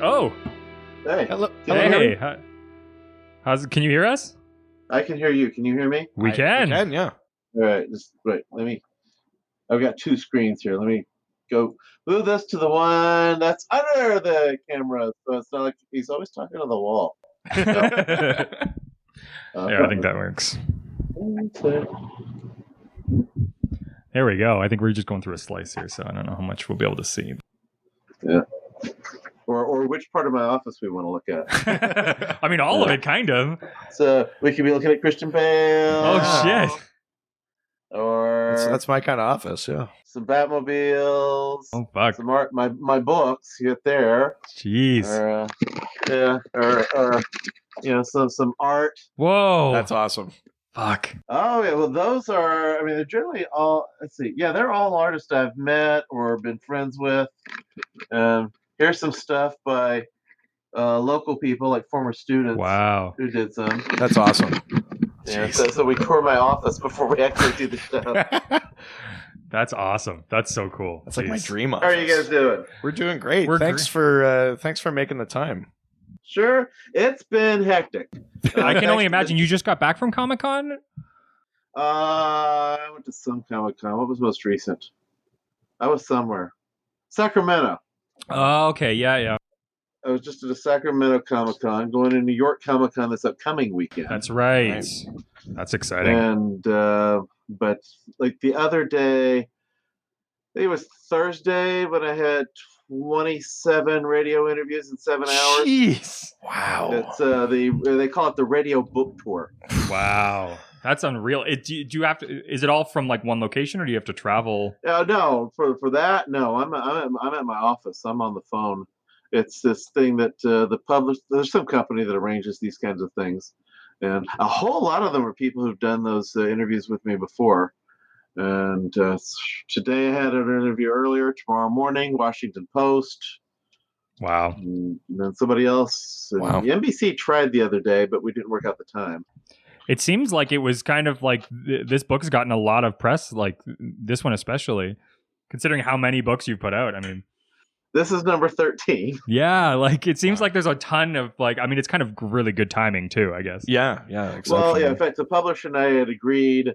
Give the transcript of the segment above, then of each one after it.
Oh, Hey. Hello. hey. Can you hear us? I can hear you. Can you hear me? We can. We can, yeah. All right. Just wait. I've got two screens here. Let me go move this to the one that's under the camera, so it's not like he's always talking to the wall. Yeah, I think that works. There we go. I think we're just going through a slice here, so I don't know how much we'll be able to see. Yeah. Or which part of my office we want to look at. I mean, all of it, kind of. So we could be looking at Christian Bale. Oh, shit. Or That's my kind of office, yeah. some Batmobiles. Oh, fuck. Some art. My books. You get there. Jeez. Or some art. Whoa. That's awesome. Fuck. Oh yeah, well those are. I mean, they're generally all. Let's see. Yeah, they're all artists I've met or been friends with. Here's some stuff by local people, like former students. Wow. Who did some. That's awesome. Yeah, so we tour my office before we actually do the show. That's awesome. That's so cool. That's like my dream How office. are you guys doing? We're doing great. We're thanks for making the time. Sure. It's been hectic. I can only imagine. You just got back from Comic-Con? I went to some Comic-Con. What was most recent? I was somewhere. Sacramento. Oh, okay. Yeah. I was just at a Sacramento Comic-Con, going to New York Comic-Con this upcoming weekend. That's right. Nice. That's exciting. And but like the other day, I think it was Thursday when I had 27 radio interviews in 7 hours. Jeez. Wow. It's they call it the radio book tour. Wow. That's unreal. Do you have to? Is it all from like one location, or do you have to travel? No, for that, no. I'm at my office. I'm on the phone. It's this thing that there's some company that arranges these kinds of things, and a whole lot of them are people who've done those interviews with me before. And today I had an interview earlier. Tomorrow morning, Washington Post. Wow. And then somebody else. Wow. The NBC tried the other day, but we didn't work out the time. It seems like it was kind of like this book's gotten a lot of press, like this one especially, considering how many books you've put out. I mean, this is number 13. Yeah, like it seems like there's a ton of like. I mean, it's kind of really good timing too, I guess. Yeah, exactly. Well, yeah. In fact, the publisher and I had agreed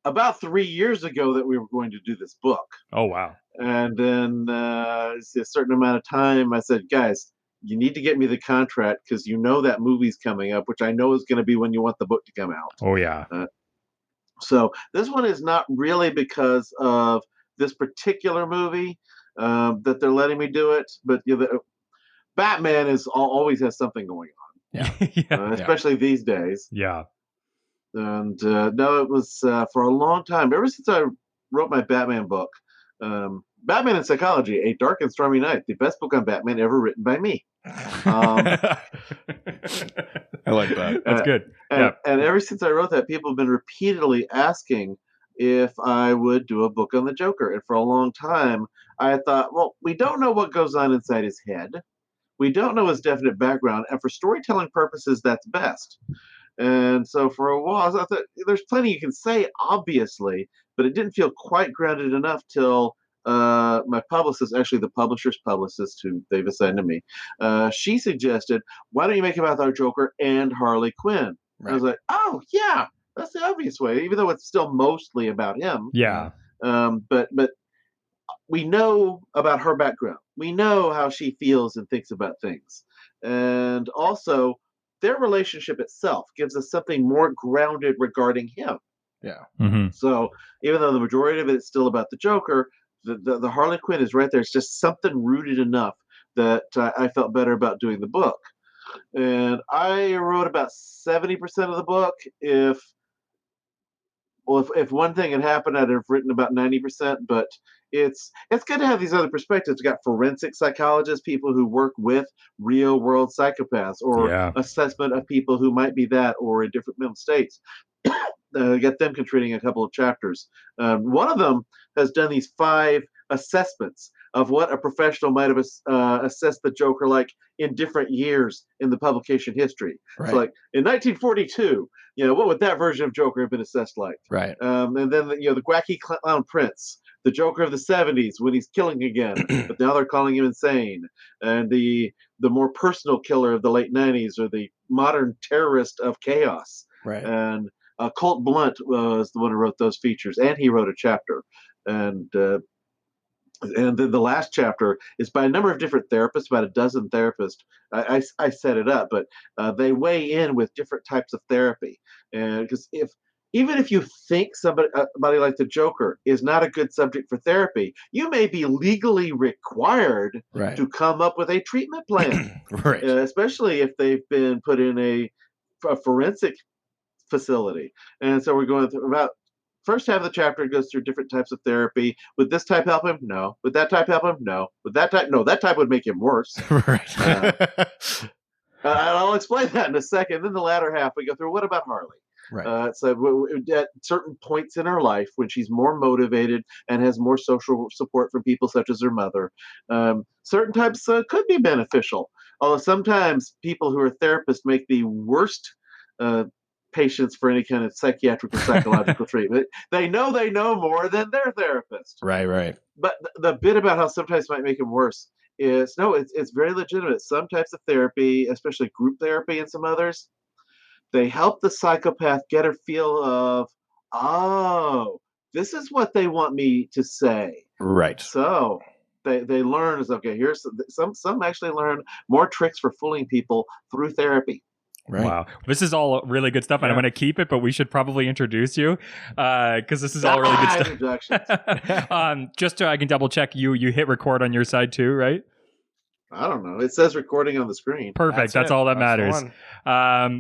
about 3 years ago that we were going to do this book. Oh wow. And then a certain amount of time, I said, guys, you need to get me the contract because that movie's coming up, which I know is going to be when you want the book to come out. Oh yeah. So this one is not really because of this particular movie that they're letting me do it, but Batman always has something going on. Yeah. Especially these days. Yeah. And no, it was for a long time, ever since I wrote my Batman book, Batman and Psychology, A Dark and Stormy Night, the best book on Batman ever written by me. I like that. That's good. And ever since I wrote that, people have been repeatedly asking if I would do a book on the Joker. And for a long time, I thought, well, we don't know what goes on inside his head. We don't know his definite background. And for storytelling purposes, that's best. And so for a while, I thought there's plenty you can say, obviously, but it didn't feel quite grounded enough till my publicist, actually the publisher's publicist, who they've assigned to me, she suggested, why don't you make about our Joker and Harley Quinn? Right. I was like, oh, yeah, that's the obvious way, even though it's still mostly about him. Yeah. But we know about her background. We know how she feels and thinks about things. And also, their relationship itself gives us something more grounded regarding him. Yeah. Mm-hmm. So even though the majority of it is still about the Joker, the Harley Quinn is right there. It's just something rooted enough that I felt better about doing the book. And I wrote about 70% of the book. If one thing had happened, I'd have written about 90%. But it's good to have these other perspectives. We've got forensic psychologists, people who work with real world psychopaths, or assessment of people who might be that or in different mental states. Get them contributing a couple of chapters. One of them has done these 5 assessments of what a professional might have assessed the Joker like in different years in the publication history. Right. So, like in 1942, what would that version of Joker have been assessed like? Right. And then the wacky clown prince, the Joker of the 70s when he's killing again, but now they're calling him insane, and the more personal killer of the late 90s, or the modern terrorist of chaos. Right. And Colt Blunt was the one who wrote those features, and he wrote a chapter. And then the last chapter is by a number of different therapists, about a dozen therapists. I set it up, but they weigh in with different types of therapy. And because even if you think somebody like the Joker is not a good subject for therapy, you may be legally required to come up with a treatment plan, right. Especially if they've been put in a forensic facility. And so we're going through about first half of the chapter goes through different types of therapy. Would this type help him? No. Would that type help him? No. Would that type? No, that type would make him worse. Right. I'll explain that in a second. Then the latter half, we go through, what about Harley? Right. So at certain points in her life, when she's more motivated and has more social support from people such as her mother, certain types could be beneficial. Although sometimes people who are therapists make the worst patients for any kind of psychiatric or psychological treatment. They know more than their therapist. Right. But the bit about how sometimes might make them worse is, no, it's very legitimate. Some types of therapy, especially group therapy and some others, they help the psychopath get a feel of, oh, this is what they want me to say. Right. So they learn, okay, here's some actually learn more tricks for fooling people through therapy. Right. Wow. This is all really good stuff, and I'm going to keep it, but we should probably introduce you because this is all really good stuff. Just so I can double check, you hit record on your side too, right? I don't know. It says recording on the screen. Perfect. That's all that matters.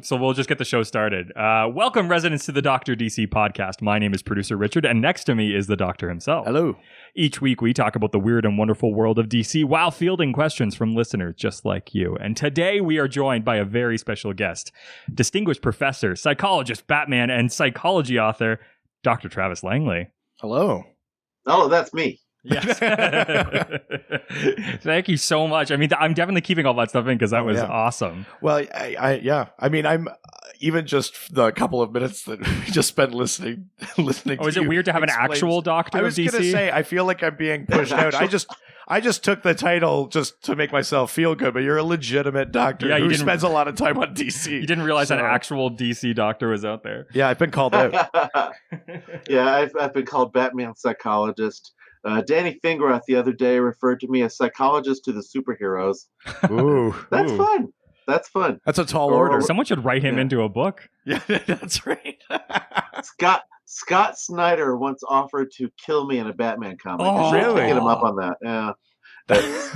So we'll just get the show started. Welcome, residents, to the Dr. DC podcast. My name is producer Richard, and next to me is the doctor himself. Hello. Each week, we talk about the weird and wonderful world of DC while fielding questions from listeners just like you. And today, we are joined by a very special guest, distinguished professor, psychologist, Batman, and psychology author, Dr. Travis Langley. Hello. Oh, that's me. Yes. Thank you so much. I mean, I'm definitely keeping all that stuff in because that was awesome. Well, I mean, I'm even just the couple of minutes that we just spent listening. Oh, is it weird to have an actual doctor? I was going to say, I feel like I'm being pushed out. I just took the title just to make myself feel good, but you're a legitimate doctor who spends a lot of time on DC. You didn't realize an actual DC doctor was out there. Yeah, I've been called out. Yeah, I've been called Batman psychologist. Danny Fingeroth the other day referred to me as psychologist to the superheroes. Ooh, That's fun. That's fun. That's a tall order. Someone should write him into a book. Yeah, that's right. Scott Snyder once offered to kill me in a Batman comic. Oh, really? Get him up on that. Yeah.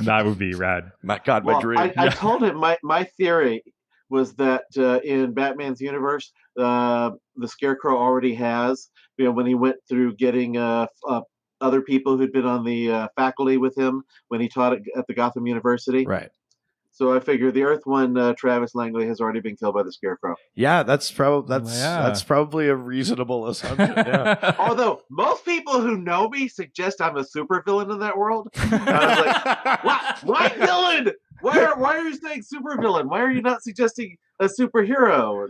That would be rad. My dream. I told him my theory was that in Batman's universe, the Scarecrow already has, when he went through getting other people who'd been on the faculty with him when he taught at the Gotham University. Right. So I figure the Earth one, Travis Langley, has already been killed by the Scarecrow. Yeah, that's probably a reasonable assumption. Yeah. Although most people who know me suggest I'm a supervillain in that world. I was like, why villain? Why are you saying supervillain? Why are you not suggesting a superhero?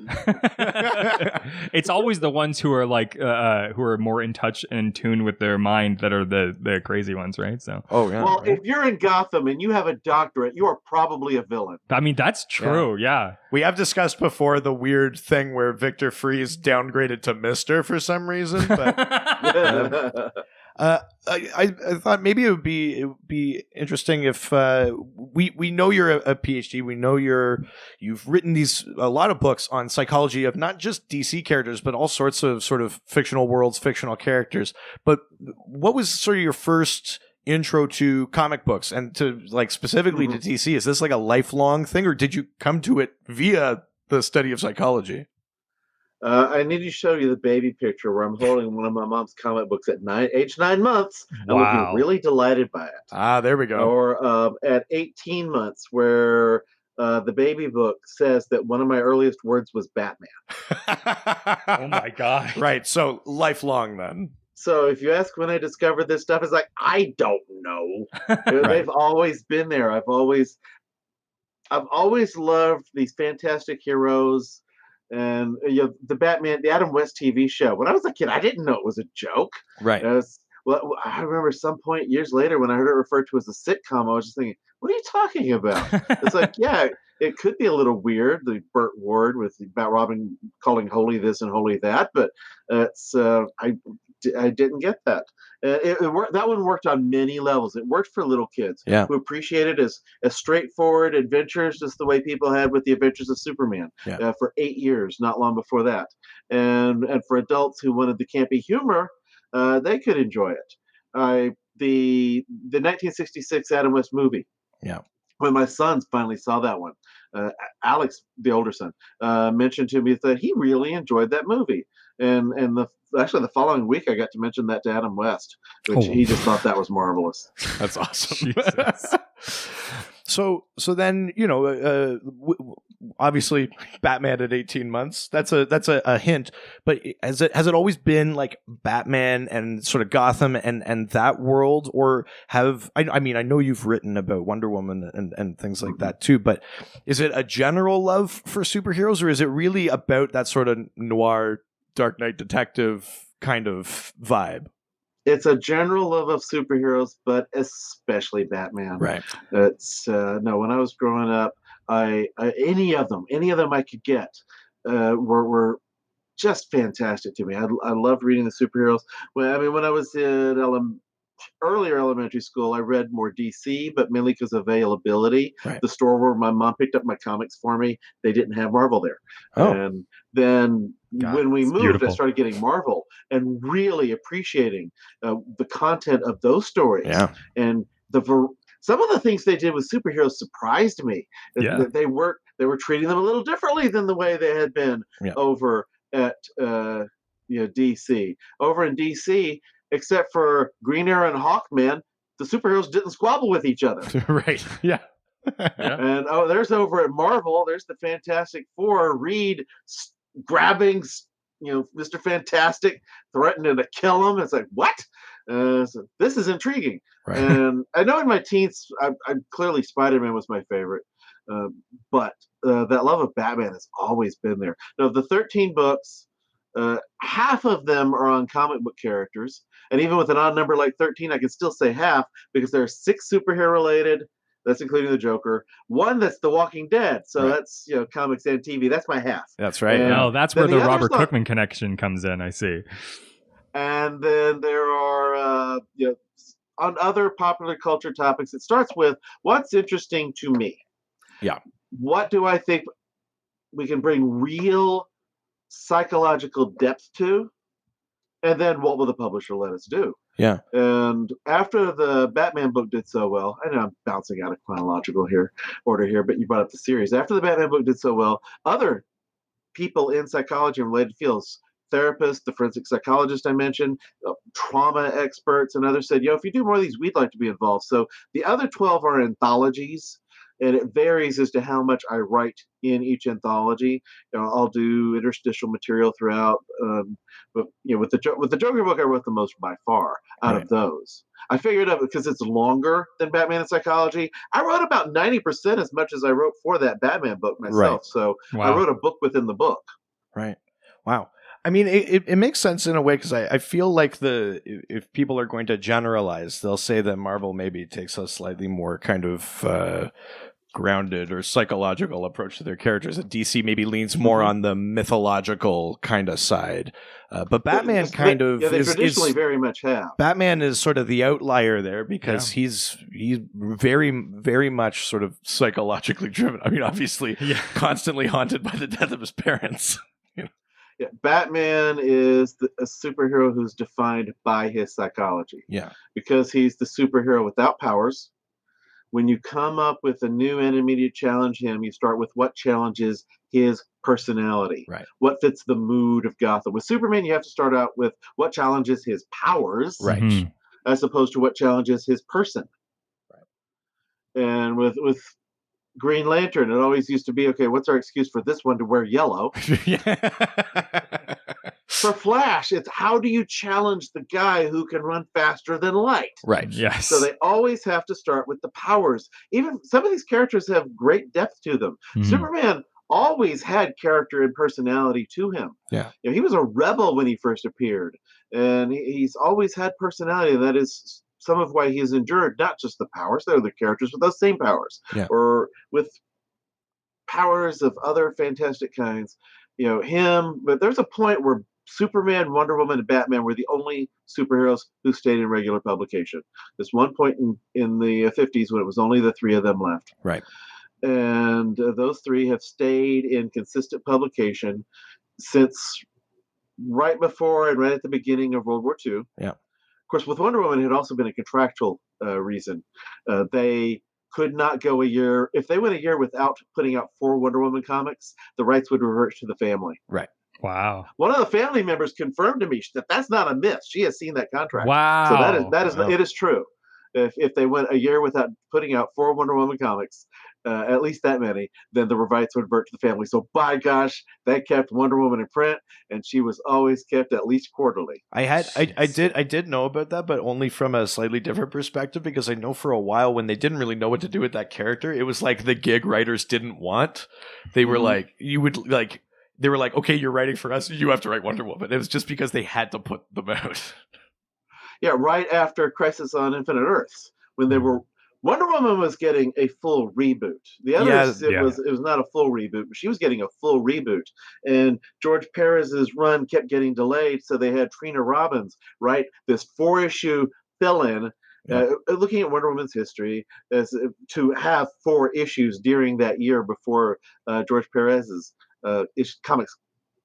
It's always the ones who are like who are more in touch and in tune with their mind that are the crazy ones, right? So well, if you're in Gotham and you have a doctorate, you are probably a villain. I mean, that's true. Yeah. We have discussed before the weird thing where Victor Freeze downgraded to Mister for some reason, but I thought maybe it would be interesting if we know you're a PhD. We know you've written a lot of books on psychology of not just DC characters, but all sorts of sort of fictional worlds, fictional characters. But what was sort of your first intro to comic books and to specifically to DC? Is this like a lifelong thing, or did you come to it via the study of psychology? I need to show you the baby picture where I'm holding one of my mom's comic books at age 9 months and looking really delighted by it. Ah, there we go. Or at 18 months where the baby book says that one of my earliest words was Batman. Oh my God. Right. So lifelong then. So if you ask when I discovered this stuff, it's like, I don't know. Right. They've always been there. I've always loved these fantastic heroes, and the Batman, the Adam West TV show. When I was a kid, I didn't know it was a joke. Right. Well, I remember some point years later when I heard it referred to as a sitcom, I was just thinking, "What are you talking about?" It's like, yeah, it could be a little weird, the Burt Ward with Bat Robin calling holy this and holy that, but it's I didn't get that. That one worked on many levels. It worked for little kids Yeah. who appreciated as straightforward adventures, just the way people had with the Adventures of Superman for 8 years, not long before that, and for adults who wanted the campy humor, they could enjoy it. The 1966 Adam West movie. Yeah. When my sons finally saw that one, Alex, the older son, mentioned to me that he really enjoyed that movie, and actually the following week I got to mention that to Adam West, which he just thought that was marvelous. That's awesome. Jesus. So then, obviously Batman at 18 months, that's a hint, but has it always been like Batman and sort of Gotham and that world, or I mean, I know you've written about Wonder Woman and things like that too, but is it a general love for superheroes, or is it really about that sort of noir, Dark Knight detective kind of vibe? It's a general love of superheroes, but especially Batman. Right. It's no. When I was growing up, any of them I could get were just fantastic to me. I loved reading the superheroes. When I was in earlier elementary school, I read more DC, but mainly because of availability. Right. The store where my mom picked up my comics for me, they didn't have Marvel there. Oh. And then when we moved, beautiful. I started getting Marvel and really appreciating the content of those stories. Yeah. And some of the things they did with superheroes surprised me. Yeah. They were treating them a little differently than the way they had been over at DC. Over in DC, except for Green Arrow and Hawkman, the superheroes didn't squabble with each other. Right. Yeah. And there's over at Marvel, there's the Fantastic Four, Reed grabbing, Mr. Fantastic, threatening to kill him. It's like, what? So this is intriguing. Right. And I know in my teens, I clearly Spider-Man was my favorite, but that love of Batman has always been there. Now, of the 13 books, half of them are on comic book characters, and even with an odd number like 13, I can still say half because there are 6 superhero related. That's including the Joker. One that's The Walking Dead, so that's comics and TV. That's my half. That's right. Oh, that's where the Robert Kirkman connection comes in. I see. And then there are on other popular culture topics. It starts with what's interesting to me. Yeah. What do I think we can bring real psychological depth to, and then what will the publisher let us do? Yeah. And after the Batman book did so well, I know I'm bouncing out of chronological order here, but you brought up the series. After the Batman book did so well, other people in psychology and related fields, therapists, the forensic psychologist I mentioned, trauma experts, and others said, if you do more of these, we'd like to be involved. So the other 12 are anthologies, and it varies as to how much I write in each anthology. I'll do interstitial material throughout, but with the Joker book, I wrote the most by far out of those. I figured out because it's longer than Batman and Psychology. I wrote about 90% as much as I wrote for that Batman book myself. Right. So Wow. I wrote a book within the book. Right. Wow. I mean, it makes sense in a way because I feel like if people are going to generalize, they'll say that Marvel maybe takes a slightly more kind of grounded or psychological approach to their characters. That DC maybe leans more on the mythological kind of side, but Batman they traditionally very much have. Batman is sort of the outlier there because he's very, very much sort of psychologically driven. I mean, obviously, constantly haunted by the death of his parents. Yeah, Batman is a superhero who's defined by his psychology. Yeah. Because he's the superhero without powers. When you come up with a new enemy to challenge him, you start with what challenges his personality. Right. What fits the mood of Gotham. With Superman, you have to start out with what challenges his powers. Right. Mm-hmm. As opposed to what challenges his person. Right. And with Green Lantern, it always used to be, okay, what's our excuse for this one to wear yellow? For Flash, it's how do you challenge the guy who can run faster than light? Right. Yes. So they always have to start with the powers. Even some of these characters have great depth to them. Mhm. Superman always had character and personality to him. Yeah. You know, he was a rebel when he first appeared, and he's always had personality. That is some of why he's endured not just the powers, they're the characters with those same powers, Yeah. or with powers of other fantastic kinds. You know, him, but there's a point where Superman, Wonder Woman, and Batman were the only superheroes who stayed in regular publication. There's one point in the 50s when it was only the three of them left. Right. And those three have stayed in consistent publication since right before and right at the beginning of World War II. Yeah. Of course, with Wonder Woman, it had also been a contractual reason. They could not go a year. If they went a year without putting out 4 Wonder Woman comics, the rights would revert to the family. Right. Wow. One of the family members confirmed to me that that's not a myth. She has seen that contract. Wow. So that is Wow. it is true. If they went a year without putting out 4 Wonder Woman comics, at least that many, then the rights would revert to the family. So by gosh, they kept Wonder Woman in print, and she was always kept at least quarterly. I did know about that, but only from a slightly different perspective, because I know for a while when they didn't really know what to do with that character, it was like the gig writers didn't want. They were like, they were like, okay, you're writing for us, you have to write Wonder Woman. It was just because they had to put them out. Yeah, right after Crisis on Infinite Earths, when they were Wonder Woman was getting a full reboot. The others, it was not a full reboot, but she was getting a full reboot. And George Perez's run kept getting delayed, so they had Trina Robbins write this 4-issue fill-in, looking at Wonder Woman's history, as to have 4 issues during that year before George Perez's comics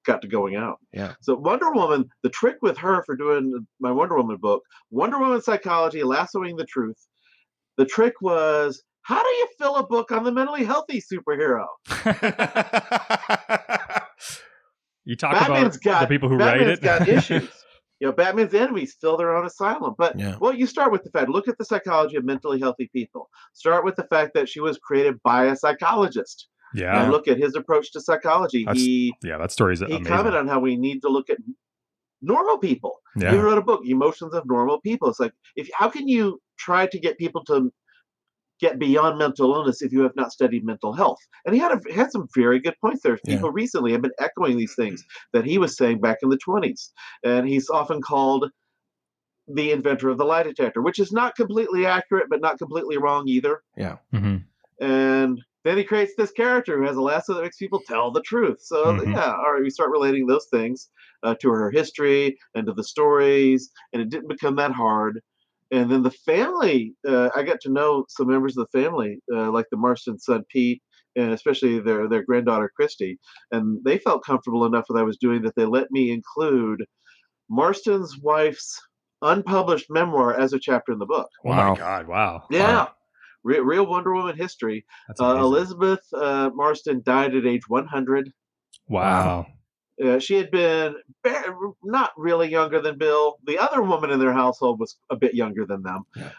got to going out. Yeah. So Wonder Woman, the trick with her for doing my Wonder Woman book, Wonder Woman Psychology, Lassoing the Truth, the trick was, how do you fill a book on the mentally healthy superhero? You talk about the people who write it. Batman's got issues. You know, Batman's enemies fill their own asylum. But, well, you start with the fact, look at the psychology of mentally healthy people. Start with the fact that she was created by a psychologist. Yeah. And look at his approach to psychology. That story's amazing. He commented on how we need to look at normal people. Yeah. He wrote a book, Emotions of Normal People. It's like, how can you try to get people to get beyond mental illness if you have not studied mental health? And he had some very good points there. People recently have been echoing these things that he was saying back in the 1920s. And he's often called the inventor of the lie detector, which is not completely accurate, but not completely wrong either. Yeah. Mm-hmm. And then he creates this character who has a lasso that makes people tell the truth. So, all right, we start relating those things to her history and to the stories, and it didn't become that hard. And then the family, I got to know some members of the family, like the Marston son, Pete, and especially their granddaughter, Christy. And they felt comfortable enough with what I was doing that they let me include Marston's wife's unpublished memoir as a chapter in the book. Oh, my God. Wow. Yeah. Wow. Real Wonder Woman history. Elizabeth Marston died at age 100. Wow. She had been not really younger than Bill. The other woman in their household was a bit younger than them. Yes.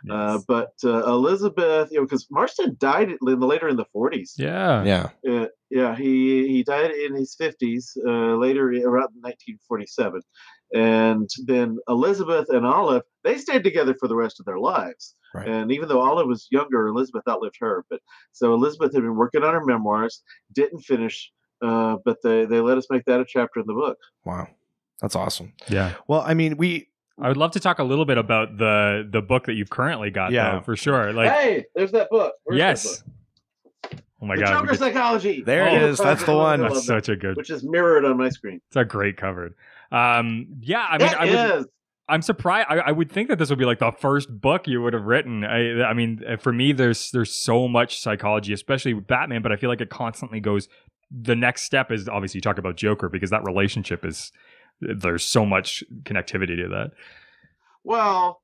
But Elizabeth, because Marston died later in the 40s. Yeah. He died in his 50s, later around 1947. And then Elizabeth and Olive, they stayed together for the rest of their lives. Right. And even though Olive was younger, Elizabeth outlived her. But so Elizabeth had been working on her memoirs, didn't finish, but they let us make that a chapter in the book. Wow. That's awesome. Yeah. Well, I mean, I would love to talk a little bit about the book that you've currently got, though, for sure. Like, hey, there's that book. Where's yes. that book? Oh my the God. Joker Psychology. There it is. That's the one. That's such a good. Which is mirrored on my screen. It's a great cover. I'm surprised. I would think that this would be like the first book you would have written. I mean, for me, there's so much psychology, especially with Batman, but I feel like it constantly goes. The next step is obviously you talk about Joker, because that relationship there's so much connectivity to that. Well,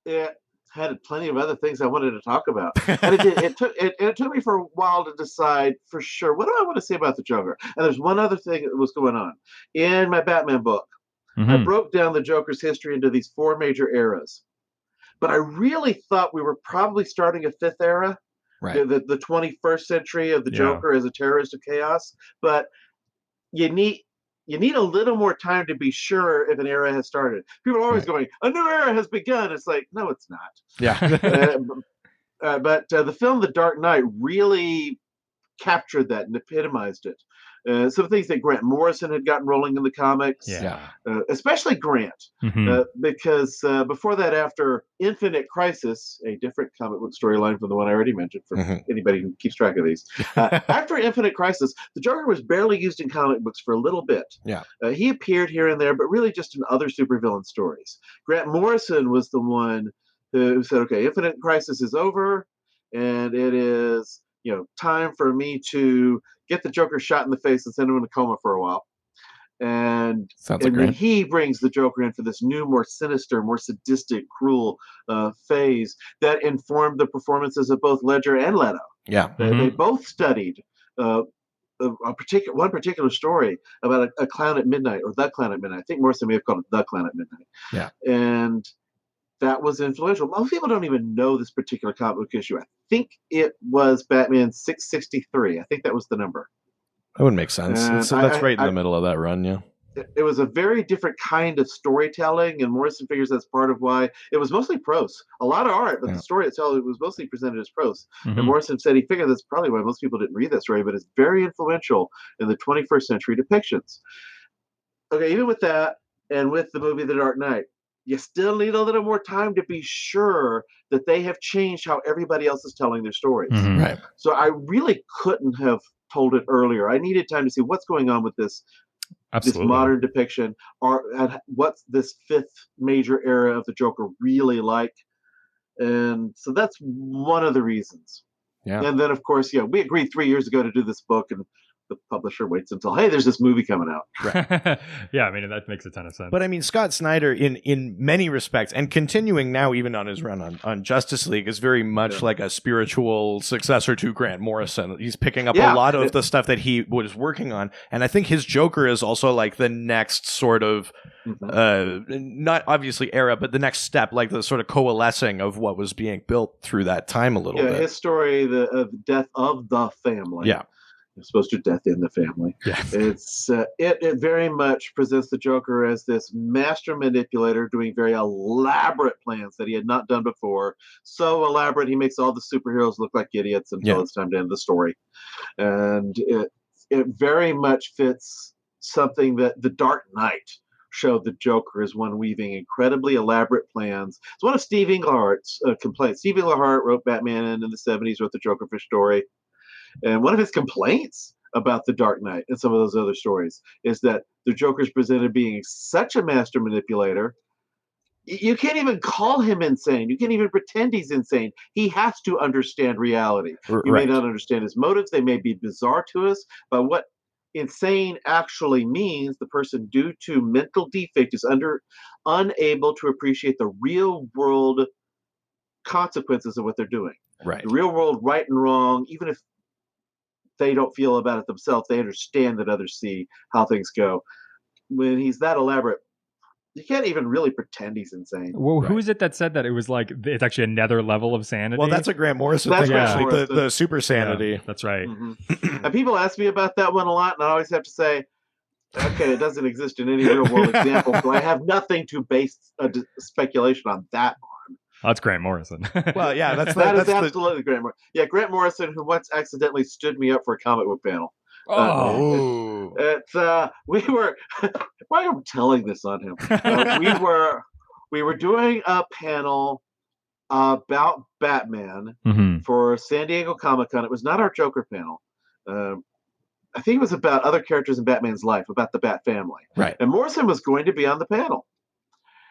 it had plenty of other things I wanted to talk about, and it took me for a while to decide for sure what do I want to say about the Joker. And there's one other thing that was going on in my Batman book. Mm-hmm. I broke down the Joker's history into these 4 major eras, but I really thought we were probably starting a 5th era, right? The 21st century of the Joker as a terrorist of chaos. But you need you need a little more time to be sure if an era has started. People are always going, a new era has begun. It's like, no, it's not. Yeah. But the film The Dark Knight really captured that and epitomized it. Some things that Grant Morrison had gotten rolling in the comics, especially Grant, because before that, after Infinite Crisis, a different comic book storyline from the one I already mentioned, for anybody who keeps track of these, after Infinite Crisis, the Joker was barely used in comic books for a little bit. He appeared here and there, but really just in other supervillain stories. Grant Morrison was the one who said, okay, Infinite Crisis is over, and it is time for me to get the Joker shot in the face and send him in a coma for a while. And then he brings the Joker in for this new, more sinister, more sadistic, cruel phase that informed the performances of both Ledger and Leto. They both studied one particular story about a clown at midnight, or the clown at midnight. I think Morrison may have called it the clown at midnight. And that was influential. Most people don't even know this particular comic book issue. I think it was Batman 663. I think that was the number. That would make sense. So that's right in the middle of that run, It was a very different kind of storytelling, and Morrison figures that's part of why it was mostly prose. A lot of art, but the story itself, it was mostly presented as prose. And Morrison said he figured that's probably why most people didn't read that story, but it's very influential in the 21st century depictions. Okay, even with that, and with the movie The Dark Knight, you still need a little more time to be sure that they have changed how everybody else is telling their stories. Right. So I really couldn't have told it earlier. I needed time to see what's going on with this modern depiction, and what's this fifth major era of the Joker really like. And so that's one of the reasons. And then, of course, we agreed 3 years ago to do this book, and the publisher waits until, hey, there's this movie coming out. Right. Yeah, I mean, that makes a ton of sense. But I mean, Scott Snyder, in many respects, and continuing now even on his run on Justice League, is very much like a spiritual successor to Grant Morrison. He's picking up a lot of the stuff that he was working on. And I think his Joker is also like the next sort of, not obviously era, but the next step, like the sort of coalescing of what was being built through that time a little bit. His story, the death of the family. As opposed to death in the family. It's it very much presents the Joker as this master manipulator doing very elaborate plans that he had not done before. So elaborate, he makes all the superheroes look like idiots until it's time to end the story. And it very much fits something that The Dark Knight showed the Joker as one weaving incredibly elaborate plans. It's one of Steve Englehart's complaints. Steve Englehart wrote Batman in the 70s, wrote the Joker for story. And one of his complaints about The Dark Knight and some of those other stories is that the Joker's presented being such a master manipulator, you can't even call him insane. You can't even pretend he's insane. He has to understand reality. You may not understand his motives. They may be bizarre to us, but what insane actually means, the person due to mental defect is unable to appreciate the real world consequences of what they're doing. Right. The real world right and wrong, even if they don't feel about it themselves, they understand that others see how things go. When he's that elaborate, you can't even really pretend he's insane. Well, who is it that said that it was like it's actually another level of sanity? Well, that's a Grant Morrison thing, actually, the super sanity. That's right. And people ask me about that one a lot, and I always have to say, okay, it doesn't exist in any real world example, so I have nothing to base a speculation on that on. Oh, that's Grant Morrison. Well, yeah, that's absolutely Grant Morrison. Yeah, Grant Morrison, who once accidentally stood me up for a comic book panel. We were. Why am I telling this on him? We were doing a panel about Batman for San Diego Comic-Con. It was not our Joker panel. I think it was about other characters in Batman's life, about the Bat family. Right. And Morrison was going to be on the panel.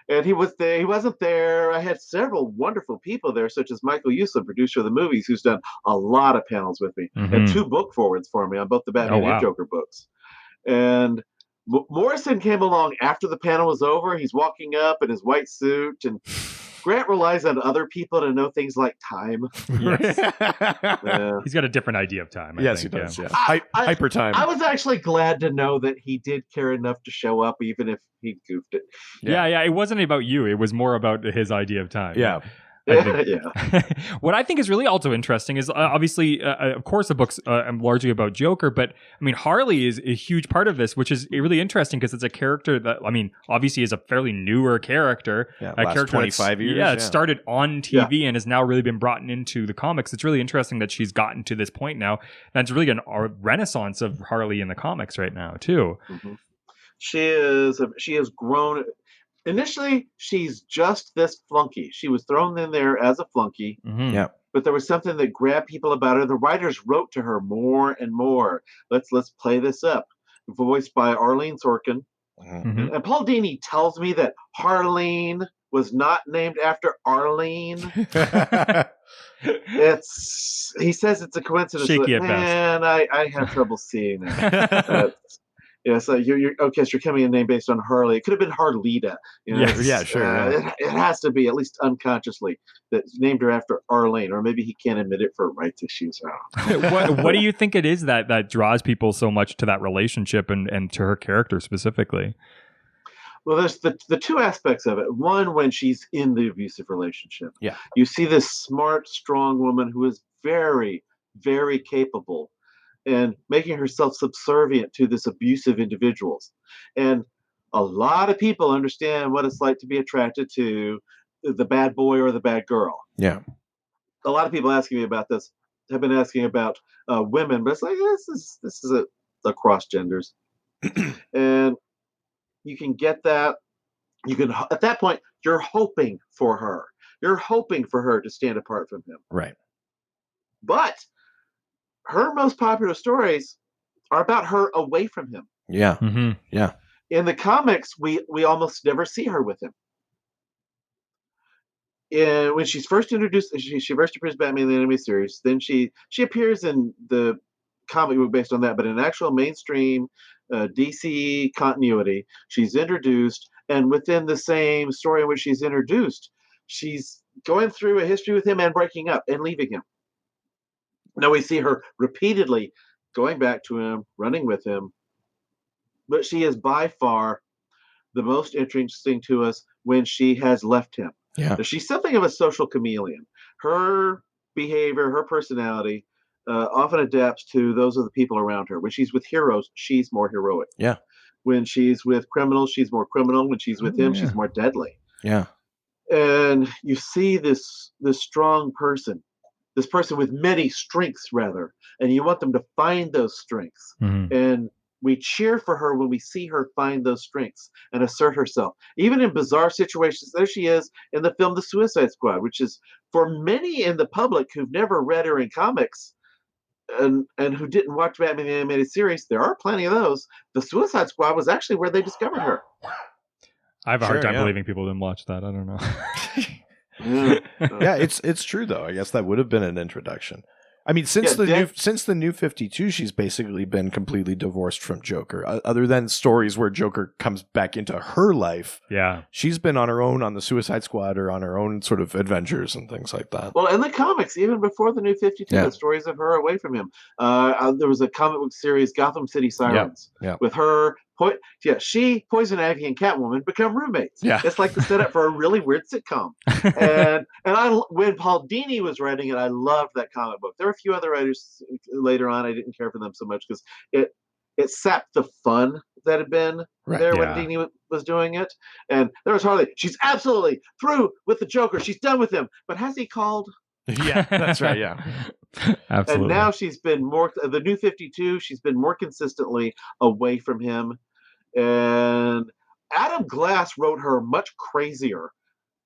And he was there. He wasn't there. I had several wonderful people there, such as Michael Uslan, producer of the movies, who's done a lot of panels with me, and 2 book forwards for me on both the Batman and Joker books. And Morrison came along after the panel was over. He's walking up in his white suit, and Grant relies on other people to know things like time. Yes. He's got a different idea of time. I think. He does. Yeah. Hyper time. I was actually glad to know that he did care enough to show up, even if he goofed it. Yeah. It wasn't about you. It was more about his idea of time. Yeah. I think. Yeah. What I think is really also interesting is obviously, of course, the book's largely about Joker, but I mean, Harley is a huge part of this, which is really interesting because it's a character that, I mean, obviously is a fairly newer character. Yeah, a last character 25 years. Yeah, it started on TV and has now really been brought into the comics. It's really interesting that she's gotten to this point now. That's really a renaissance of Harley in the comics right now, too. Mm-hmm. She has grown. Initially, she's just this flunky. She was thrown in there as a flunky. Mm-hmm. Yeah. But there was something that grabbed people about her. The writers wrote to her more and more. Let's play this up. Voiced by Arlene Sorkin. Mm-hmm. And Paul Dini tells me that Harleen was not named after Arlene. He says it's a coincidence. Shaky at best. Man, I have trouble seeing that. Yeah, so you're okay. So you're coming in name based on Harley. It could have been Harlita. Sure. It has to be, at least unconsciously, that named her after Arlene, or maybe he can't admit it for rights issues. What do you think it is that draws people so much to that relationship and to her character specifically? Well, there's the two aspects of it. One, when she's in the abusive relationship. Yeah. You see this smart, strong woman who is very, very capable and making herself subservient to this abusive individuals. And a lot of people understand what it's like to be attracted to the bad boy or the bad girl. Yeah. A lot of people asking me about this have been asking about women, but it's like, this is across genders. And you can get that. You can, at that point, you're hoping for her. You're hoping for her to stand apart from him. Right. But her most popular stories are about her away from him. Yeah. Mm-hmm. Yeah. In the comics, we almost never see her with him. When she's first introduced, she first appears Batman in the anime series. Then she appears in the comic book based on that, but in actual mainstream DC continuity, she's introduced, and within the same story in which she's introduced, she's going through a history with him and breaking up and leaving him. Now we see her repeatedly going back to him, running with him, but she is by far the most interesting to us when she has left him. Yeah. She's something of a social chameleon. Her behavior, her personality often adapts to those of the people around her. When she's with heroes, she's more heroic. Yeah. When she's with criminals, she's more criminal. When she's with him, she's more deadly. Yeah. And you see this strong person, this person with many strengths, rather, and you want them to find those strengths. Mm-hmm. And we cheer for her when we see her find those strengths and assert herself. Even in bizarre situations, there she is in the film The Suicide Squad, which is, for many in the public who've never read her in comics and who didn't watch Batman the Animated Series, there are plenty of those. The Suicide Squad was actually where they discovered her. I have a hard time believing people didn't watch that. I don't know. Yeah, it's true though. I guess that would have been an introduction. I mean, since the new 52, she's basically been completely divorced from Joker. Other than stories where Joker comes back into her life, yeah, she's been on her own on the Suicide Squad or on her own sort of adventures and things like that. Well, in the comics, even before the new 52, the stories of her away from him. There was a comic book series, Gotham City Sirens, with her. She, Poison Ivy, and Catwoman become roommates. Yeah. It's like the setup for a really weird sitcom. and when Paul Dini was writing it, I loved that comic book. There were a few other writers later on. I didn't care for them so much because it sapped the fun that had been there when Dini was doing it. And there was Harley. She's absolutely through with the Joker. She's done with him. But has he called? Yeah, that's right. Yeah. Absolutely. And now she's been the new 52, she's been more consistently away from him. And Adam Glass wrote her much crazier.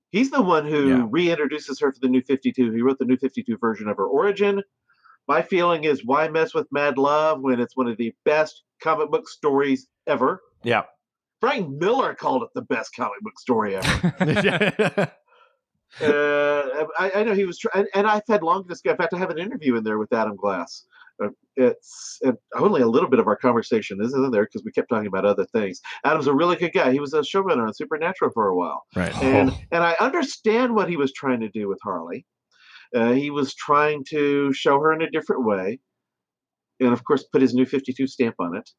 He's the one who reintroduces her for the new 52. He wrote the new 52 version of her origin. My feeling is, why mess with Mad Love when it's one of the best comic book stories ever? Yeah. Frank Miller called it the best comic book story ever. I know he was and I've had long discussion. In fact, I have an interview in there with Adam Glass. And only a little bit of our conversation isn't in there because we kept talking about other things. Adam's a really good guy. He was a showrunner on Supernatural for a while. Right. And I understand what he was trying to do with Harley. He was trying to show her in a different way. And of course, put his new 52 stamp on it.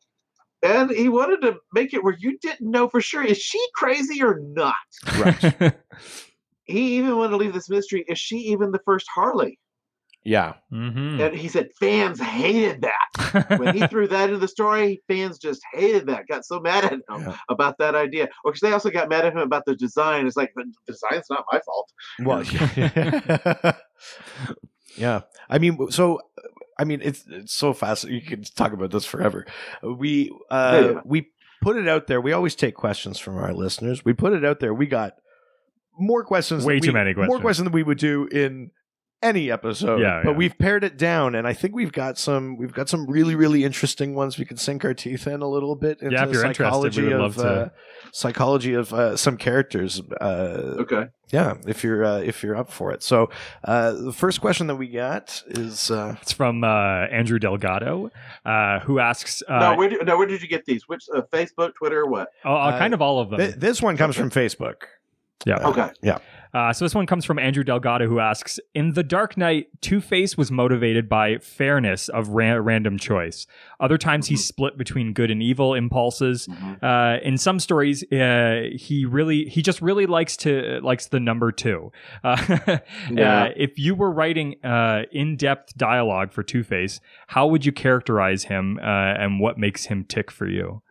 And he wanted to make it where you didn't know for sure, is she crazy or not? Right. he even wanted to leave this mystery. Is she even the first Harley? Yeah. Mm-hmm. And he said fans hated that. When he threw that into the story, fans just hated that, got so mad at him about that idea. Or because they also got mad at him about the design. It's like, the design's not my fault. Well, yeah. I mean, it's so fascinating. You can talk about this forever. We put it out there. We always take questions from our listeners. We put it out there. We got more questions. Way too many questions. More questions than we would do in any episode. But we've pared it down, and I think we've got some really, really interesting ones we could sink our teeth in a little bit into if you're interested, we would love to. Psychology of some characters. Okay. Yeah, if you're up for it. So the first question that we got is it's from Andrew Delgado, who asks. Where did you get these? Which Facebook, Twitter, what? Kind of all of them. This one comes from Facebook. Yeah. Okay. Yeah. So this one comes from Andrew Delgado, who asks, in The Dark Knight, Two-Face was motivated by fairness of random choice. Other times he's split between good and evil impulses. In some stories, he just really likes the number 2. If you were writing in-depth dialogue for Two-Face, how would you characterize him and what makes him tick for you?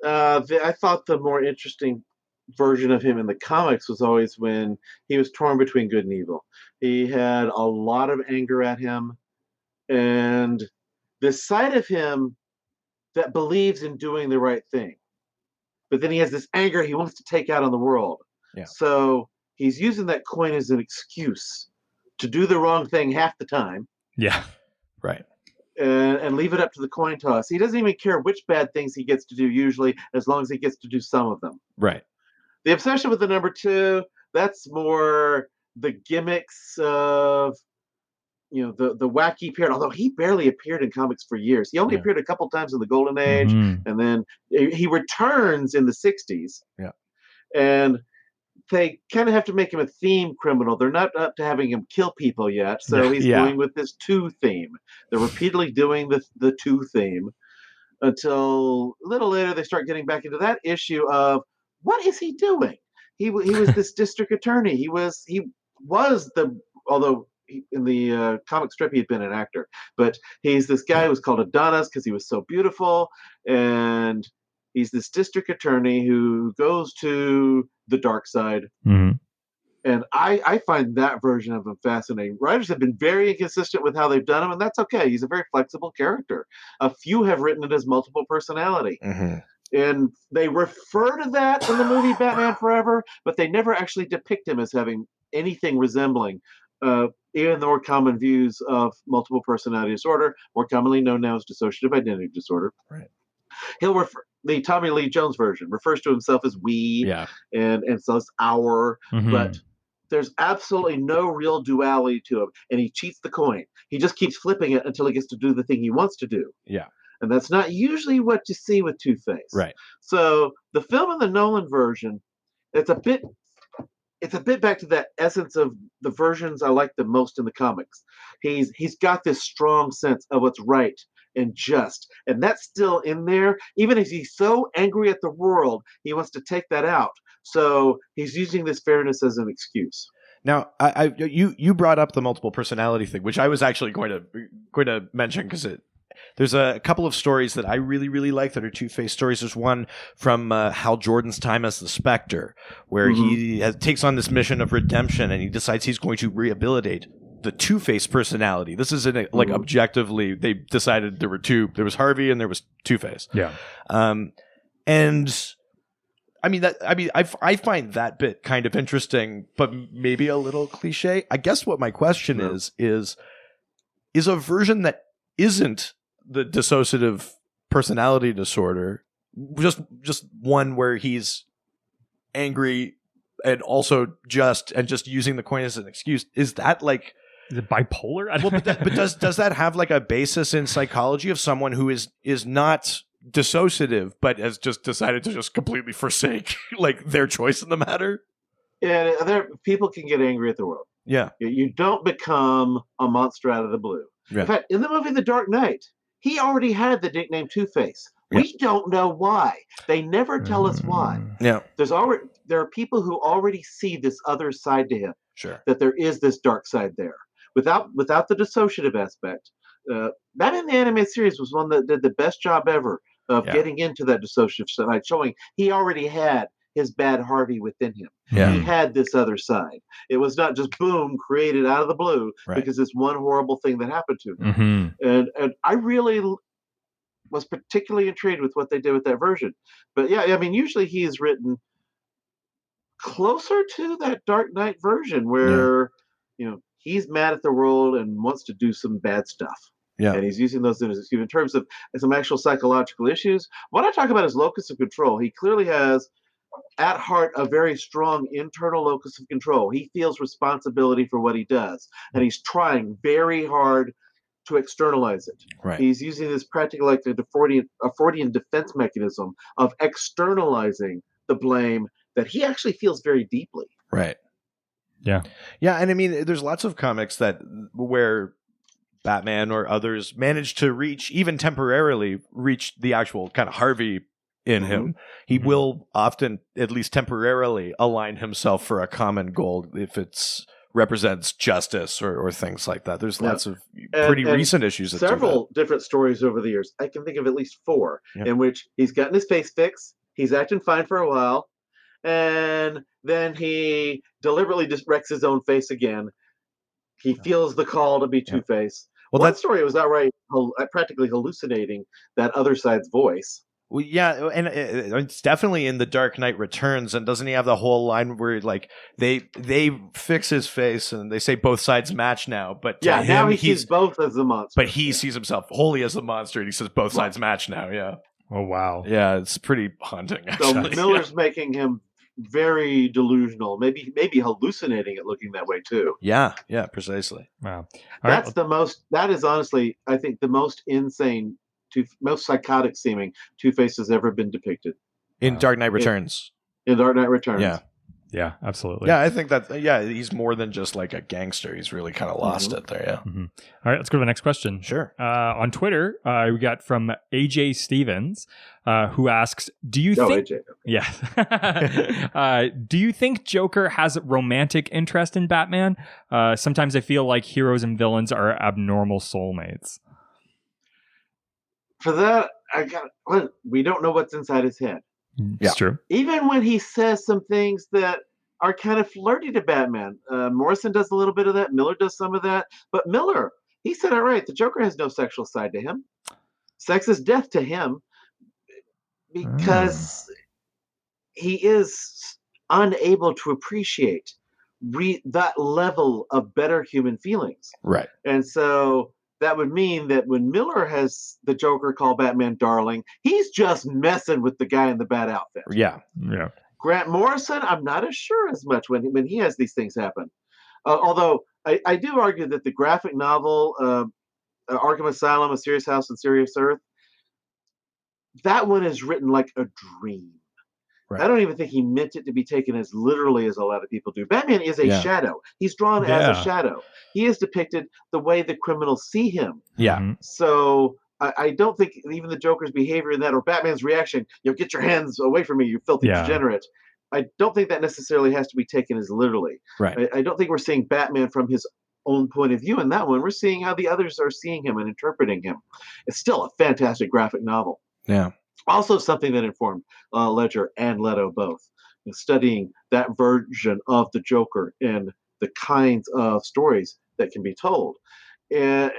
I thought the more interesting version of him in the comics was always when he was torn between good and evil. He had a lot of anger at him, and this side of him that believes in doing the right thing, but then he has this anger he wants to take out on the world. So he's using that coin as an excuse to do the wrong thing half the time. Right. And leave it up to the coin toss. He doesn't even care which bad things he gets to do usually, as long as he gets to do some of them. Right. The obsession with the number 2, that's more the gimmicks of, the wacky period, although he barely appeared in comics for years. He only appeared a couple times in the Golden Age, and then he returns in the 60s. Yeah. And they kind of have to make him a theme criminal. They're not up to having him kill people yet, so he's going with this 2 theme. They're repeatedly doing the 2 theme until a little later they start getting back into that issue of, what is he doing? He was this district attorney. He was although in the comic strip he had been an actor, but he's this guy who was called Adonis because he was so beautiful, and he's this district attorney who goes to the dark side. And I find that version of him fascinating. Writers have been very inconsistent with how they've done him, and that's okay. He's a very flexible character. A few have written it as multiple personality. And they refer to that in the movie Batman Forever, but they never actually depict him as having anything resembling even the more common views of multiple personality disorder, more commonly known now as dissociative identity disorder. Right. He'll refer, the Tommy Lee Jones version refers to himself as we, and so it's our, but there's absolutely no real duality to him, and he cheats the coin. He just keeps flipping it until he gets to do the thing he wants to do. Yeah. And that's not usually what you see with Two-Face. Right. So the film in the Nolan version, it's a bit back to that essence of the versions I like the most in the comics. He's got this strong sense of what's right and just, and that's still in there. Even if he's so angry at the world, he wants to take that out. So he's using this fairness as an excuse. Now, you brought up the multiple personality thing, which I was actually going to mention because there's a couple of stories that I really, really like that are Two-Face stories. There's one from Hal Jordan's time as the Spectre, where he takes on this mission of redemption, and he decides he's going to rehabilitate the Two-Face personality. This is like objectively, they decided there were two. There was Harvey and there was Two-Face. Yeah. And I find that bit kind of interesting, but maybe a little cliche. I guess what my question is a version that isn't the dissociative personality disorder, just one where he's angry and also just using the coin as an excuse. Is that like, is it bipolar? But does that have like a basis in psychology of someone who is not dissociative but has just decided to just completely forsake like their choice in the matter? Yeah, people can get angry at the world. Yeah, you don't become a monster out of the blue. Yeah. In fact, in the movie The Dark Knight, he already had the nickname Two-Face. We don't know why. They never tell us why. Yeah. There's already there are people who already see this other side to him. Sure. That there is this dark side there, without the dissociative aspect. Batman the Animated Series was one that did the best job ever of getting into that dissociative side, showing he already had his bad Harvey within him. Yeah. He had this other side. It was not just boom created out of the blue because it's one horrible thing that happened to him. And I really was particularly intrigued with what they did with that version. But yeah, I mean, usually he is written closer to that Dark Knight version where he's mad at the world and wants to do some bad stuff. Yeah. And he's using those in terms of some actual psychological issues. What I talk about is locus of control. He clearly has at heart a very strong internal locus of control. He feels responsibility for what he does, and he's trying very hard to externalize it. Right. He's using this practically like a Fordian defense mechanism of externalizing the blame that he actually feels very deeply. Right. Yeah. Yeah, and I mean, there's lots of comics where Batman or others manage to even temporarily reach the actual kind of Harvey in him. He will often, at least temporarily, align himself for a common goal if it's represents justice or things like that. There's lots of pretty recent issues that several different stories over the years. I can think of at least 4 in which he's gotten his face fixed, he's acting fine for a while, and then he deliberately just wrecks his own face again. He feels the call to be Two-Face. Well, that story was outright practically hallucinating that other side's voice. Well, yeah, and it's definitely in The Dark Knight Returns. And doesn't he have the whole line where like they fix his face and they say both sides match now? But to him, now he sees both as the monster. But he sees himself wholly as the monster, and he says both sides match now. Yeah. Oh wow. Yeah, it's pretty haunting. Actually. So Miller's making him very delusional, maybe hallucinating it looking that way too. Yeah, precisely. Wow. That is honestly, I think, the most insane, most psychotic seeming Two-Face has ever been depicted. In Dark Knight Returns. In Dark Knight Returns. Yeah. Yeah, absolutely. Yeah, I think that, he's more than just like a gangster. He's really kind of lost it there, All right, let's go to the next question. Sure. On Twitter, we got from AJ Stevens, who asks, do you think... AJ. Yeah. Do you think Joker has romantic interest in Batman? Sometimes I feel like heroes and villains are abnormal soulmates. For that, we don't know what's inside his head. It's true. Even when he says some things that are kind of flirty to Batman. Morrison does a little bit of that. Miller does some of that. But Miller, he said it right. The Joker has no sexual side to him. Sex is death to him because he is unable to appreciate that level of better human feelings. Right. And so that would mean that when Miller has the Joker call Batman darling, he's just messing with the guy in the bad outfit. Yeah. Grant Morrison, I'm not as sure as much when he has these things happen. Although I do argue that the graphic novel, Arkham Asylum, A Serious House on Serious Earth, that one is written like a dream. Right. I don't even think he meant it to be taken as literally as a lot of people do. Batman is a shadow. He's drawn as a shadow. He is depicted the way the criminals see him. Yeah. So I don't think even the Joker's behavior in that, or Batman's reaction, get your hands away from me, you filthy degenerate. I don't think that necessarily has to be taken as literally. Right. I don't think we're seeing Batman from his own point of view in that one. We're seeing how the others are seeing him and interpreting him. It's still a fantastic graphic novel. Yeah. Also something that informed Ledger and Leto both, studying that version of the Joker and the kinds of stories that can be told. And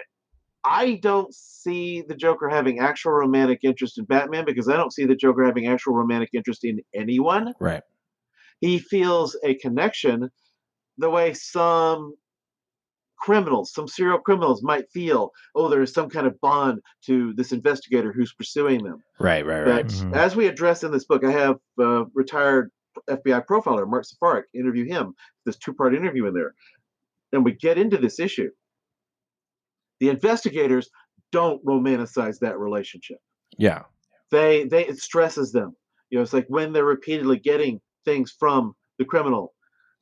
I don't see the Joker having actual romantic interest in Batman because I don't see the Joker having actual romantic interest in anyone. Right. He feels a connection the way some serial criminals might feel, there's some kind of bond to this investigator who's pursuing them. Right. But as we address in this book, I have retired FBI profiler Mark Safarik interview him, this 2-part interview in there. And we get into this issue. The investigators don't romanticize that relationship. Yeah. It stresses them. It's like when they're repeatedly getting things from the criminal,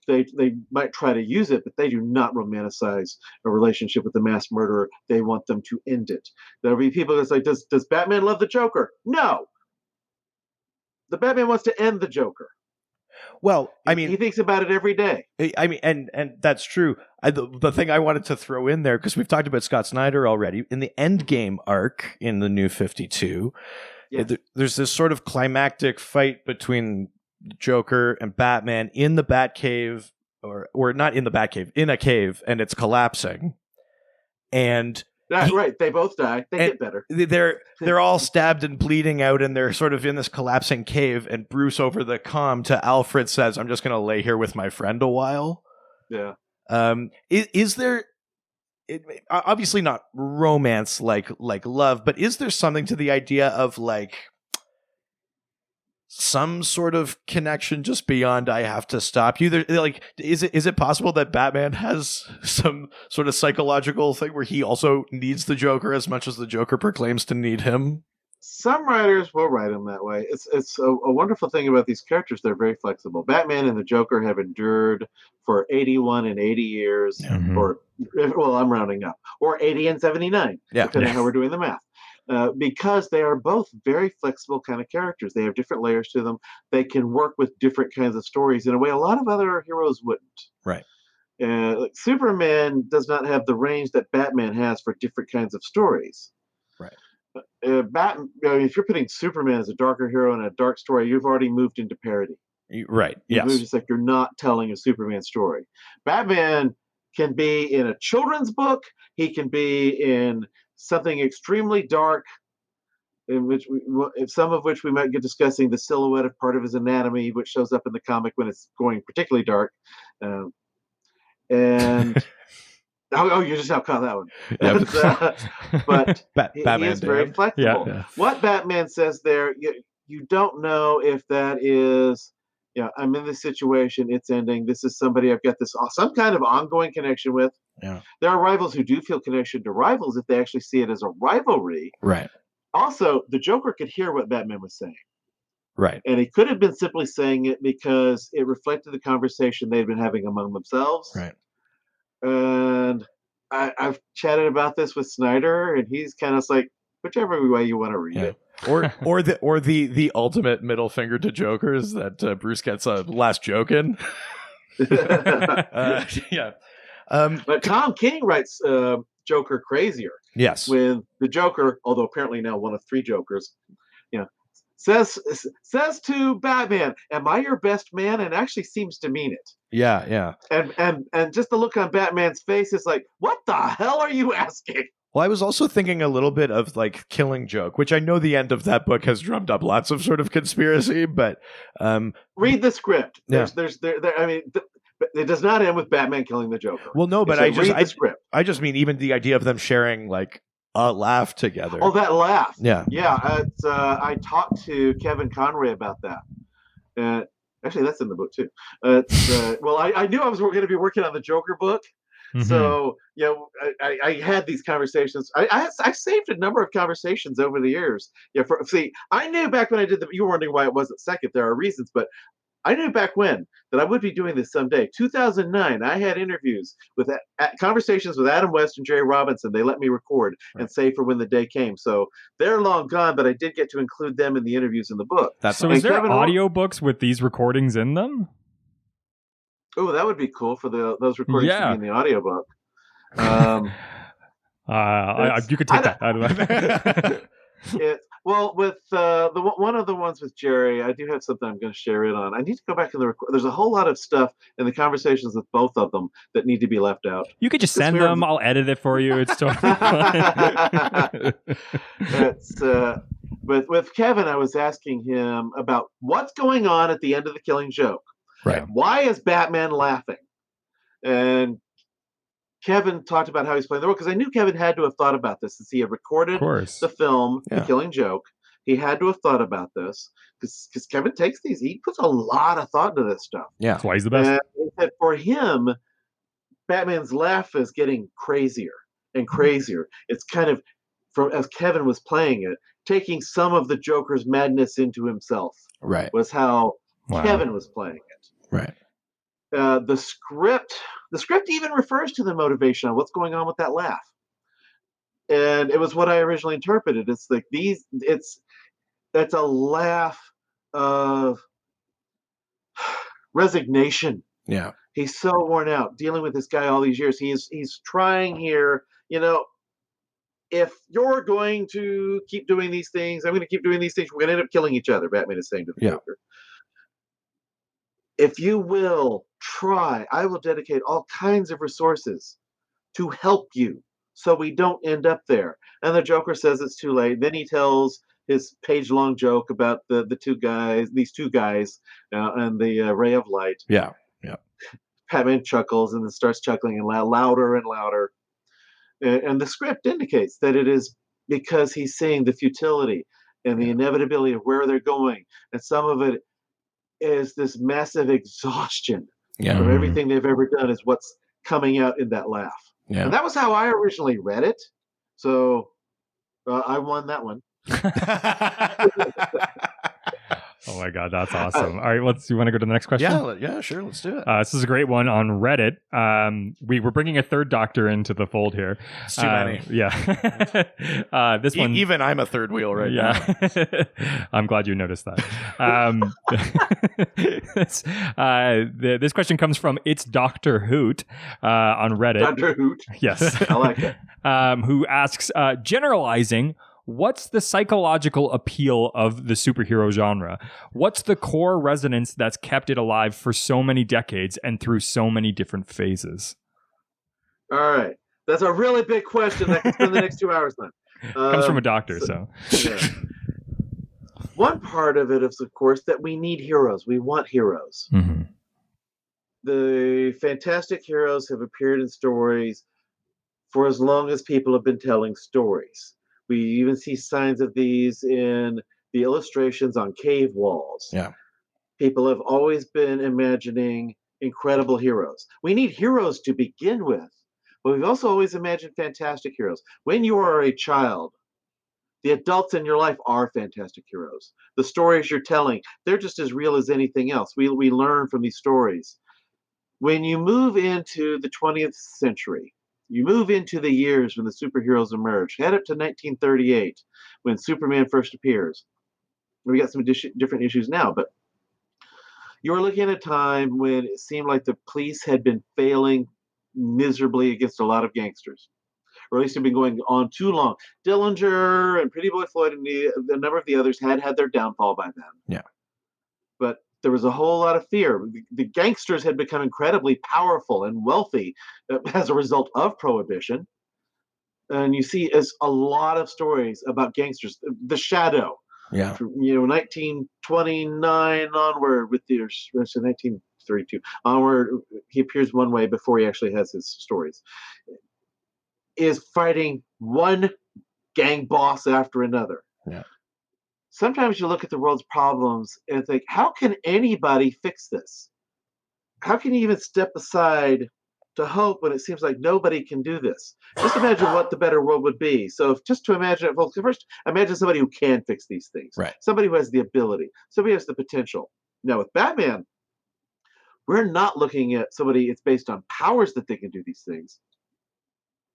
they might try to use it, but they do not romanticize a relationship with the mass murderer. They want them to end it. There'll be people that's like, does Batman love the Joker? No. The Batman wants to end the Joker. Well, I mean, he thinks about it every day. I mean, and that's true. The thing I wanted to throw in there, because we've talked about Scott Snyder already, in the Endgame arc in the New 52, there's this sort of climactic fight between Joker and Batman in the Batcave, or not in the Batcave, in a cave, and it's collapsing. And right, they both die. They get better. They're all stabbed and bleeding out, and they're sort of in this collapsing cave. And Bruce, over the comm to Alfred, says, "I'm just going to lay here with my friend a while." Yeah. Is there? Obviously not romance like love, but is there something to the idea of like some sort of connection just beyond "I have to stop you"? Is it possible that Batman has some sort of psychological thing where he also needs the Joker as much as the Joker proclaims to need him? Some writers will write him that way. It's a wonderful thing about these characters. They're very flexible. Batman and the Joker have endured for 81 and 80 years, or, well, I'm rounding up, or 80 and 79, depending on how we're doing the math. Because they are both very flexible kind of characters. They have different layers to them. They can work with different kinds of stories in a way a lot of other heroes wouldn't. Right. Like Superman does not have the range that Batman has for different kinds of stories. Right. If you're putting Superman as a darker hero in a dark story, you've already moved into parody. Right. Yes. It's like you're not telling a Superman story. Batman can be in a children's book. He can be in something extremely dark, in which some of which we might get discussing the silhouette of part of his anatomy, which shows up in the comic when it's going particularly dark. And you just now caught that one. But Batman he is very flexible. Yeah. What Batman says there, you don't know if that is, I'm in this situation, it's ending. This is somebody I've got some kind of ongoing connection with. Yeah. There are rivals who do feel connection to rivals if they actually see it as a rivalry. Right. Also, the Joker could hear what Batman was saying. Right. And he could have been simply saying it because it reflected the conversation they'd been having among themselves. Right. And I've chatted about this with Snyder, and he's kind of like, whichever way you want to read it. Or the ultimate middle finger to Joker is that Bruce gets a last joke in. Yeah. But Tom King writes Joker crazier. Yes. When the Joker, although apparently now one of three Jokers, says to Batman, "Am I your best man?" and actually seems to mean it. Yeah, yeah. And just the look on Batman's face is like, what the hell are you asking? Well, I was also thinking a little bit of like Killing Joke, which I know the end of that book has drummed up lots of sort of conspiracy, but read the script. Yeah. It does not end with Batman killing the Joker. Well, no, but read the script. I just mean even the idea of them sharing like a laugh together. Oh, that laugh. Yeah. Yeah. I talked to Kevin Conroy about that. Actually, that's in the book too. Well, I knew I was going to be working on the Joker book. Mm-hmm. So, I had these conversations. I saved a number of conversations over the years. I knew back when I did you were wondering why it wasn't second. There are reasons, but I knew back when that I would be doing this someday. 2009, I had interviews with conversations with Adam West and Jerry Robinson. They let me record and save for when the day came. So they're long gone, but I did get to include them in the interviews in the book. So is there audiobooks with these recordings in them? Oh, that would be cool for those recordings to be in the audiobook. You could take that. I don't know. Well, with one of the ones with Jerry, I do have something I'm going to share it on. I need to go back in the record. There's a whole lot of stuff in the conversations with both of them that need to be left out. You could just send them. I'll edit it for you. It's totally fine. With Kevin, I was asking him about what's going on at the end of The Killing Joke. Right. Why is Batman laughing? And Kevin talked about how he's playing the role, because I knew Kevin had to have thought about this since he had recorded the film, The Killing Joke. He had to have thought about this because Kevin takes these. He puts a lot of thought into this stuff. Yeah, that's why he's the best. And for him, Batman's laugh is getting crazier and crazier. It's kind of, as Kevin was playing it, taking some of the Joker's madness into himself. Right. Was how Kevin was playing it. Right. The script even refers to the motivation on what's going on with that laugh. And it was what I originally interpreted. It's like that's a laugh of resignation. Yeah. He's so worn out dealing with this guy all these years. He's trying here, if you're going to keep doing these things, I'm going to keep doing these things. We're going to end up killing each other, Batman is saying to the Joker. If you will try, I will dedicate all kinds of resources to help you so we don't end up there. And the Joker says it's too late. Then he tells his page-long joke about these two guys, and the ray of light. Yeah. Batman chuckles and then starts chuckling and louder and louder. And the script indicates that it is because he's seeing the futility and the inevitability of where they're going. And some of it is this massive exhaustion of everything they've ever done is what's coming out in that laugh. Yeah. And that was how I originally read it. So I won that one. Oh my God, that's awesome. All right, you want to go to the next question? Yeah, sure. Let's do it. This is a great one on Reddit. We were bringing a third doctor into the fold here. It's too many. Yeah. This one. Even I'm a third wheel right now. I'm glad you noticed that. This question comes from It's Dr. Hoot on Reddit. Dr. Hoot. Yes. I like it. Who asks, generalizing, what's the psychological appeal of the superhero genre? What's the core resonance that's kept it alive for so many decades and through so many different phases? All right. That's a really big question. I can spend the next 2 hours on. Comes from a doctor, so. Yeah. One part of it is, of course, that we need heroes. We want heroes. Mm-hmm. The fantastic heroes have appeared in stories for as long as people have been telling stories. We even see signs of these in the illustrations on cave walls. Yeah. People have always been imagining incredible heroes. We need heroes to begin with, but we've also always imagined fantastic heroes. When you are a child, the adults in your life are fantastic heroes. The stories you're telling, they're just as real as anything else. We learn from these stories. When you move into the 20th century, you move into the years when the superheroes emerge. Head up to 1938, when Superman first appears. We got some different issues now, but you were looking at a time when it seemed like the police had been failing miserably against a lot of gangsters, or at least had been going on too long. Dillinger and Pretty Boy Floyd and a number of the others had their downfall by then. Yeah. But there was a whole lot of fear. The gangsters had become incredibly powerful and wealthy as a result of Prohibition. And you see a lot of stories about gangsters. The Shadow. Yeah. From, 1929 onward with the 1932 onward, he appears one way before he actually has his stories. Is fighting one gang boss after another. Yeah. Sometimes you look at the world's problems and think, how can anybody fix this? How can you even step aside to hope when it seems like nobody can do this? Just imagine what the better world would be. So just to imagine it, folks, first imagine somebody who can fix these things. Right. Somebody who has the ability. Somebody who has the potential. Now with Batman, we're not looking at somebody, it's based on powers that they can do these things.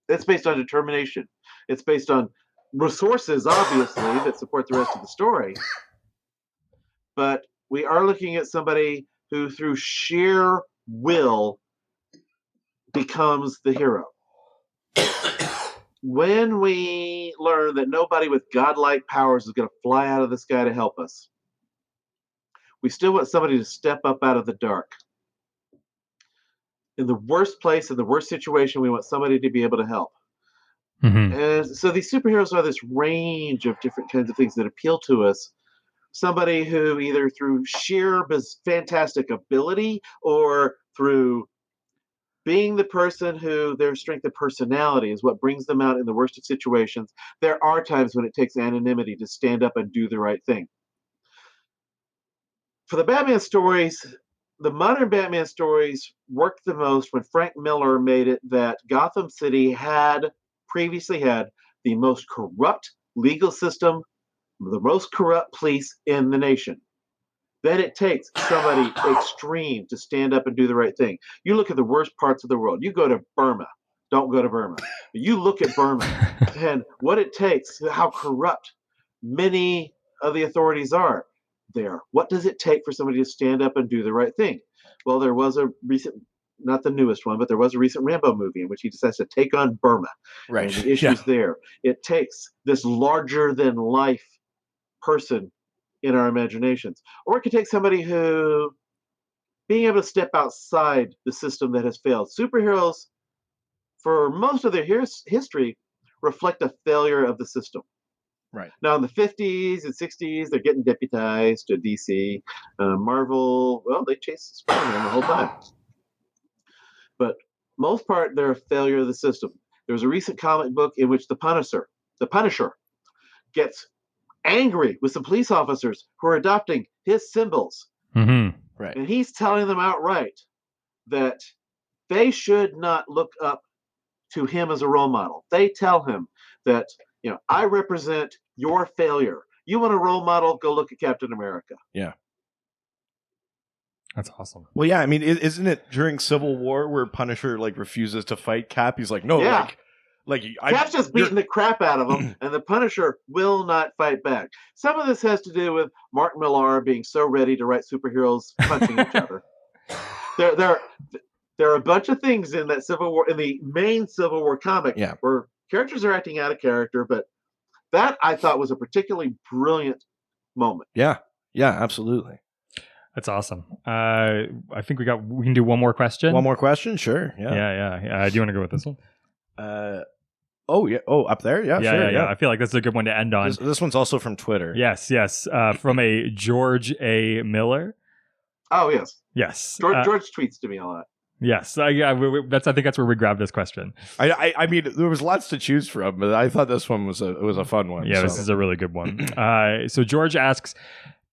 It's based on determination. It's based on resources, obviously, that support the rest of the story. But we are looking at somebody who, through sheer will, becomes the hero. When we learn that nobody with godlike powers is going to fly out of the sky to help us, we still want somebody to step up out of the dark. In the worst place, in the worst situation, we want somebody to be able to help. Mm-hmm. And so these superheroes are this range of different kinds of things that appeal to us. Somebody who either through sheer fantastic ability or through being the person who their strength of personality is what brings them out in the worst of situations. There are times when it takes anonymity to stand up and do the right thing. For the Batman stories, the modern Batman stories worked the most when Frank Miller made it that Gotham City previously had the most corrupt legal system, the most corrupt police in the nation. Then it takes somebody extreme to stand up and do the right thing. You look at the worst parts of the world. You go to Burma. Don't go to Burma. You look at Burma and what it takes, how corrupt many of the authorities are there. What does it take for somebody to stand up and do the right thing? Well, there was a recent, not the newest one, but there was a recent Rambo movie in which he decides to take on Burma. Right. And the issues there. It takes this larger than life person in our imaginations. Or it could take somebody who being able to step outside the system that has failed. Superheroes, for most of their history, reflect a failure of the system. Right. Now, in the 50s and 60s, they're getting deputized to DC. Marvel, well, they chase Spider-Man the whole time. But most part, they're a failure of the system. There was a recent comic book in which the Punisher, gets angry with some police officers who are adopting his symbols. Mm-hmm. Right. And he's telling them outright that they should not look up to him as a role model. They tell him that, I represent your failure. You want a role model? Go look at Captain America. Yeah. That's awesome. Well, yeah, I mean, isn't it during Civil War where Punisher refuses to fight Cap? He's like, no, Yeah. Cap's just beating the crap out of him, and the Punisher will not fight back. Some of this has to do with Mark Millar being so ready to write superheroes punching each other. There are a bunch of things in that Civil War, in the main Civil War comic, where characters are acting out of character, but that I thought was a particularly brilliant moment. Yeah, absolutely. That's awesome. I think we can do one more question. One more question? Sure. Yeah. Do you want to go with this one? Up there? Yeah, sure. Yeah. I feel like this is a good one to end on. This one's also from Twitter. Yes. From a George A. Miller. Oh, yes. Yes. George tweets to me a lot. Yes. I think that's where we grabbed this question. I mean, there was lots to choose from, but I thought this one was a fun one. Yeah, This is a really good one. So George asks,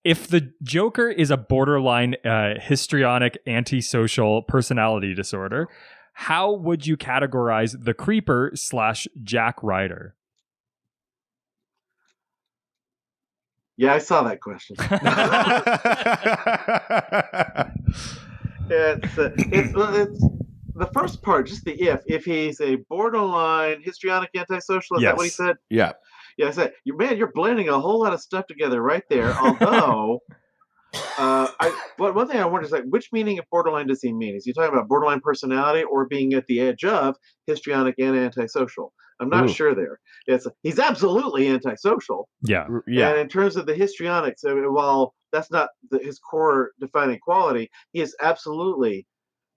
if the Joker is a borderline histrionic antisocial personality disorder, how would you categorize the Creeper / Jack Ryder? Yeah, I saw that question. It's the first part, just the if he's a borderline histrionic antisocial. Is that what he said? Yeah. I said, you're blending a whole lot of stuff together right there. Although, one thing I wonder is which meaning of borderline does he mean? Is he talking about borderline personality or being at the edge of histrionic and antisocial? I'm not sure there. He's absolutely antisocial. Yeah. And in terms of the histrionics, while that's not his core defining quality, he is absolutely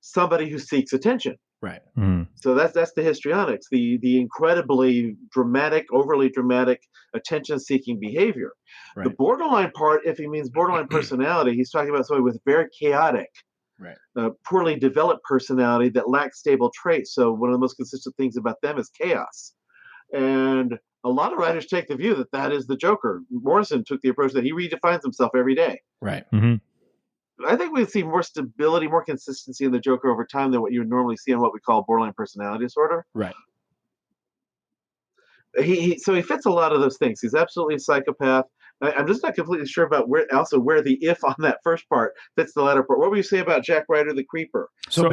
somebody who seeks attention. Right. Mm. So that's the histrionics, the incredibly dramatic, overly dramatic, attention-seeking behavior. Right. The borderline part, if he means borderline personality, he's talking about somebody with very chaotic, poorly developed personality that lacks stable traits. So one of the most consistent things about them is chaos. And a lot of writers take the view that is the Joker. Morrison took the approach that he redefines himself every day. Right. Mm-hmm. I think we see more stability, more consistency in the Joker over time than what you would normally see in what we call borderline personality disorder. Right. So he fits a lot of those things. He's absolutely a psychopath. I'm just not completely sure about where the if on that first part fits the latter part. What would you say about Jack Ryder the Creeper? So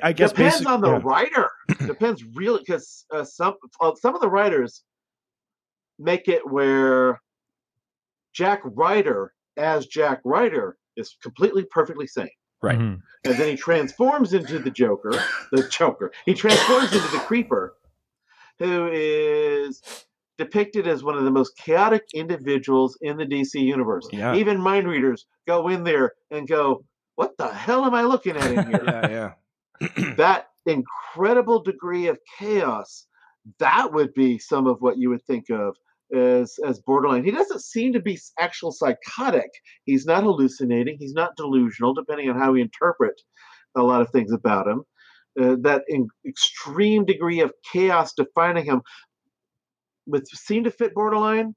I guess depends on the writer. Depends really, because some of the writers make it where Jack Ryder as Jack Ryder is completely perfectly sane. Right. Mm-hmm. And then he transforms into the Joker. He transforms into the Creeper, who is depicted as one of the most chaotic individuals in the DC universe. Yeah. Even mind readers go in there and go, what the hell am I looking at in Yeah. here? That incredible degree of chaos, that would be some of what you would think of as borderline. He doesn't seem to be actual psychotic. He's not hallucinating. He's not delusional, depending on how we interpret a lot of things about him. That extreme degree of chaos defining him would seem to fit borderline.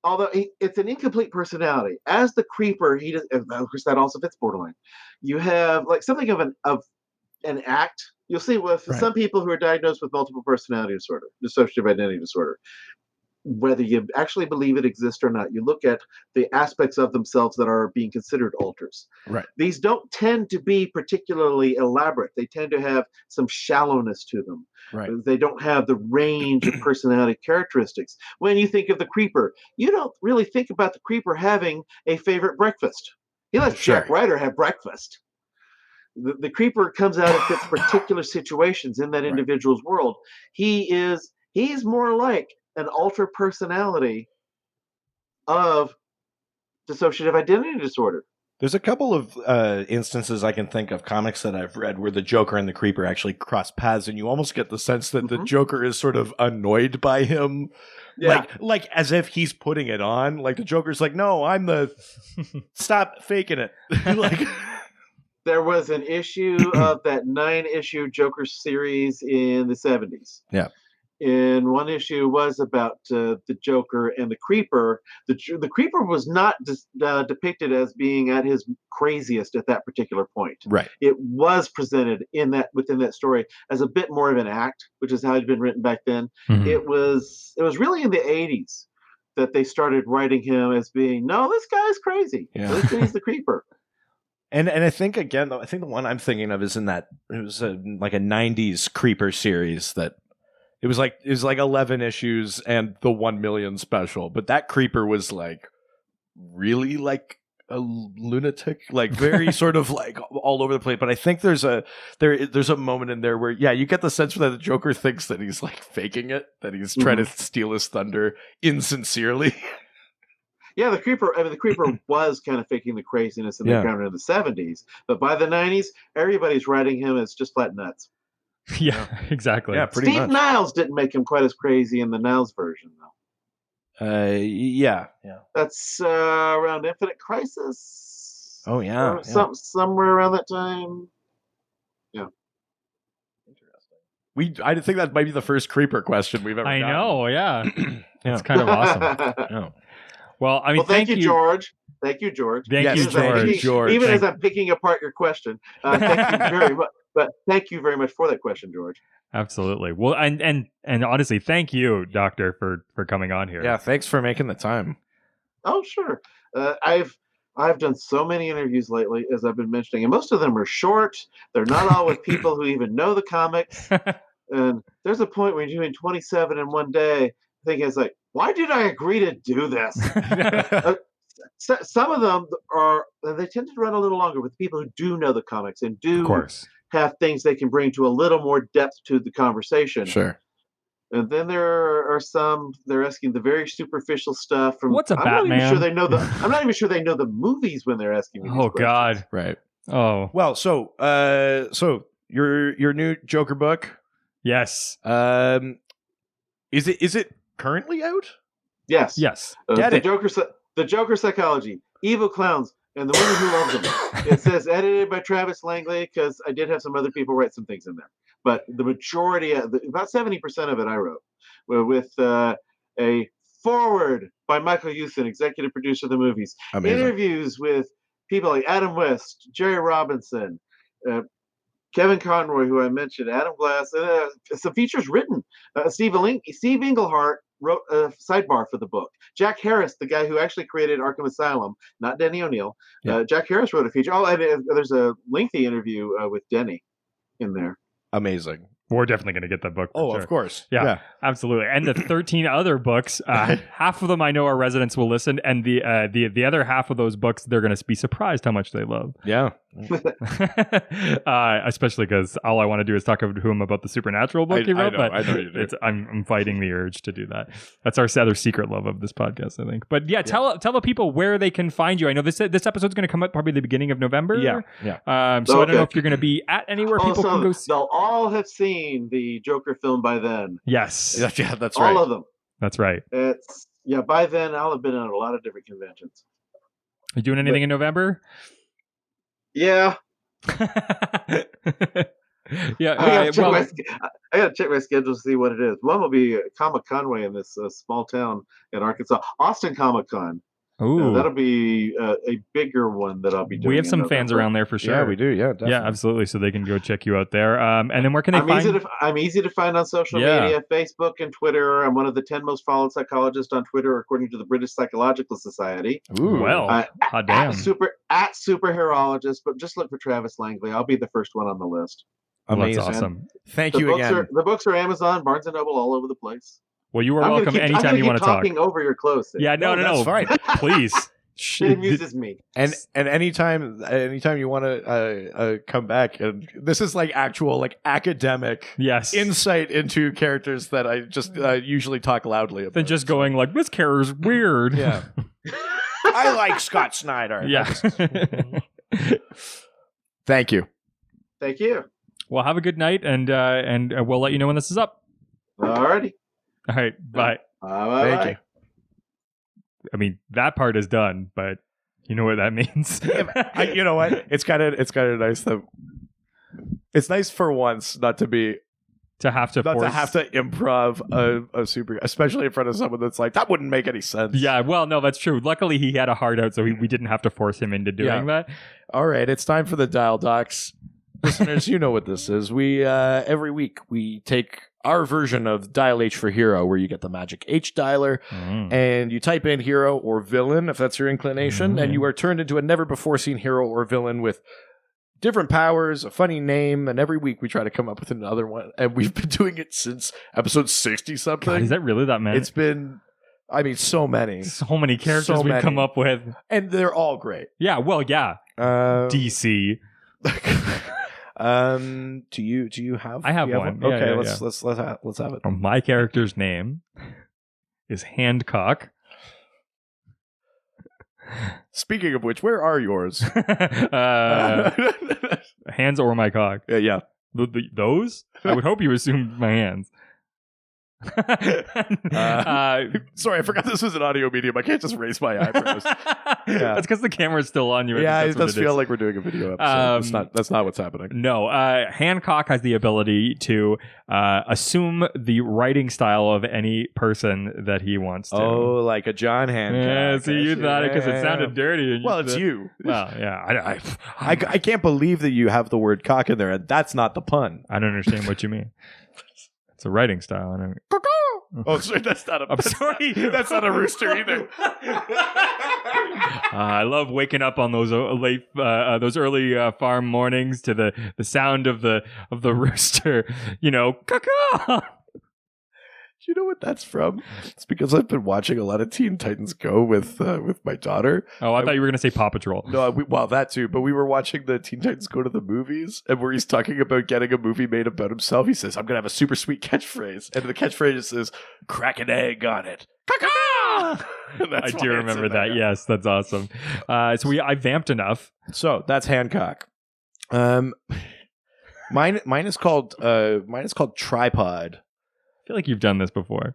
Although it's an incomplete personality. As the Creeper, he does. Of course, that also fits borderline. You have something of an act. You'll see with some people who are diagnosed with multiple personality disorder, dissociative identity disorder. Whether you actually believe it exists or not, you look at the aspects of themselves that are being considered alters. Right. These don't tend to be particularly elaborate. They tend to have some shallowness to them. Right. They don't have the range of personality characteristics. When you think of the Creeper, you don't really think about the Creeper having a favorite breakfast. He lets Jack Ryder have breakfast. the creeper comes out and fits particular situations in that individual's world. He's more like an alter personality of dissociative identity disorder. There's a couple of instances I can think of, comics that I've read, where the Joker and the Creeper actually cross paths, and you almost get the sense that the Joker is sort of annoyed by him, like as if he's putting it on. Like the Joker's like, "No, I'm the stop faking it." Like, there was an issue of that 9-issue Joker series in the 70s. Yeah. And one issue was about the Joker and the Creeper. The Creeper was not depicted as being at his craziest at that particular point. Right. It was presented within that story as a bit more of an act, which is how it had been written back then. Mm-hmm. It was really in the 80s that they started writing him as being, no, this guy's crazy. Yeah. This guy's the Creeper. And I think, again, though, I think the one I'm thinking of is in that, it was like a 90s Creeper series that it was like 11 issues and the 1 million special, but that Creeper was like really like a lunatic, like very sort of like all over the place. But I think there's a moment in there where, yeah, you get the sense that the Joker thinks that he's like faking it, that he's trying to steal his thunder insincerely. Yeah, the Creeper was kind of faking the craziness in the background in the 70s, but by the 90s, everybody's writing him as just flat nuts. Yeah, exactly. Yeah, pretty Steve much. Niles didn't make him quite as crazy in the Niles version, though. Yeah. That's around Infinite Crisis. Oh yeah, somewhere around that time. Yeah. Interesting. I think that might be the first Creeper question we've ever. I gotten. know. Yeah, it's kind of awesome. Yeah. Well, I mean, thank you, George. Thank you, George. Thank you, George. Even as I'm picking apart your question, thank you very much. But thank you very much for that question, George. Absolutely. Well, and honestly, thank you, Doctor, for coming on here. Yeah, thanks for making the time. Oh, sure. I've done so many interviews lately, as I've been mentioning, and most of them are short. They're not all with people who even know the comics. And there's a point where you're doing 27 in one day, thinking it's like, why did I agree to do this? Some of them they tend to run a little longer with people who do know the comics and do, of course, have things they can bring to a little more depth to the conversation. Sure. And then there are some, they're asking the very superficial stuff from what's a Batman? I'm not even sure they know the movies when they're asking me these questions. God. Right. Oh. Well, so your new Joker book. Yes. Is it currently out? Yes. Yes. The Joker Psychology, Evil Clowns, and the Women Who Love Them. It says edited by Travis Langley, because I did have some other people write some things in there. But the majority, about 70% of it I wrote, with a foreword by Michael Hewson, executive producer of the movies. Amazing. Interviews with people like Adam West, Jerry Robinson, Kevin Conroy, who I mentioned, Adam Glass, some features written. Steve Englehart wrote a sidebar for the book. Jack Harris, the guy who actually created Arkham Asylum, not Denny O'Neil. Yeah. Jack Harris wrote a feature. Oh, and there's a lengthy interview with Denny in there. Amazing. We're definitely going to get that book. Oh, sure. Of course. Yeah, absolutely. And the 13 other books, half of them I know our residents will listen, and the other half of those books, they're going to be surprised how much they love. Yeah. Especially because all I want to do is talk to him about the Supernatural book he wrote. I know you do. I'm fighting the urge to do that. That's our other secret love of this podcast, I think. But yeah, tell the people where they can find you. I know this episode's going to come up probably the beginning of November. Yeah. So I don't know if you're going to be at anywhere people can go see. They'll all have seen the Joker film by then. Yes. Yeah, that's right. All of them. That's right. By then I'll have been at a lot of different conventions. Are you doing anything in November? Yeah. Yeah. I gotta check my schedule to see what it is. One will be Comic Conway in this small town in Arkansas, Austin Comic Con. Ooh. That'll be a bigger one that I'll be doing. We have some fans around there for sure. Yeah, we do. Yeah, definitely. Yeah, absolutely. So they can go check you out there. And then where can they find? I'm easy to find on social media, Facebook and Twitter. I'm one of the 10 most followed psychologists on Twitter, according to the British Psychological Society. Ooh, well, hot damn. At Superherologist, but just look for Travis Langley. I'll be the first one on the list. Amazing. That's awesome. Thank you again. The books are Amazon, Barnes and Noble, all over the place. Well, you are welcome anytime you want to talk. I'm talking over your clothes. Yeah, no. That's fine. Please. It amuses me. And anytime you want to come back, and this is like actual like academic insight into characters that I just usually talk loudly about. Than just going like, this character's weird. Yeah. I like Scott Snyder. Yeah. Thank you. Thank you. Well, have a good night, and we'll let you know when this is up. Alrighty. All right. Bye. Thank you. I mean, that part is done, but you know what that means. You know what? It's kind of nice that it's nice for once not to have to improv a super, especially in front of someone that's like, that wouldn't make any sense. Yeah, well, no, that's true. Luckily, he had a heart out, so we didn't have to force him into doing that. All right, it's time for the Dial Docs. Listeners, you know what this is. We every week we take our version of Dial H for Hero, where you get the magic H dialer, and you type in hero or villain, if that's your inclination, and you are turned into a never-before-seen hero or villain with different powers, a funny name, and every week we try to come up with another one, and we've been doing it since episode 60-something. God, is that really that many? It's been, I mean, so many. So many characters we've come up with. And they're all great. Yeah, well, yeah. DC. Do you have? I have one. Okay, Yeah, let's have it. My character's name is Handcock. Speaking of which, where are yours? Hands or my cock? Yeah. Those? I would hope you assumed my hands. Sorry, I forgot this was an audio medium. I can't just raise my eyebrows. That's because the camera's still on you. Yeah, it does feel like we're doing a video episode. That's not what's happening. No, Hancock has the ability to assume the writing style of any person that he wants to. Oh, like a John Hancock. Yeah, see, you thought it because it sounded dirty. And well, it's you. Well, yeah. I can't believe that you have the word cock in there, and that's not the pun. I don't understand what you mean. It's a writing style. Oh, sorry, that's not a. I'm sorry, that's not a rooster either. I love waking up on those those early farm mornings to the sound of the rooster. You know, caw. Do you know what that's from? It's because I've been watching a lot of Teen Titans Go with my daughter. Oh, I thought you were going to say Paw Patrol. No, well, that too. But we were watching the Teen Titans Go to the movies, and where he's talking about getting a movie made about himself, he says, "I'm going to have a super sweet catchphrase," and the catchphrase is, "Crack an egg on it." I do remember that. Yes, that's awesome. So I vamped enough. So that's Hancock. Mine is called Tripod. I feel like you've done this before.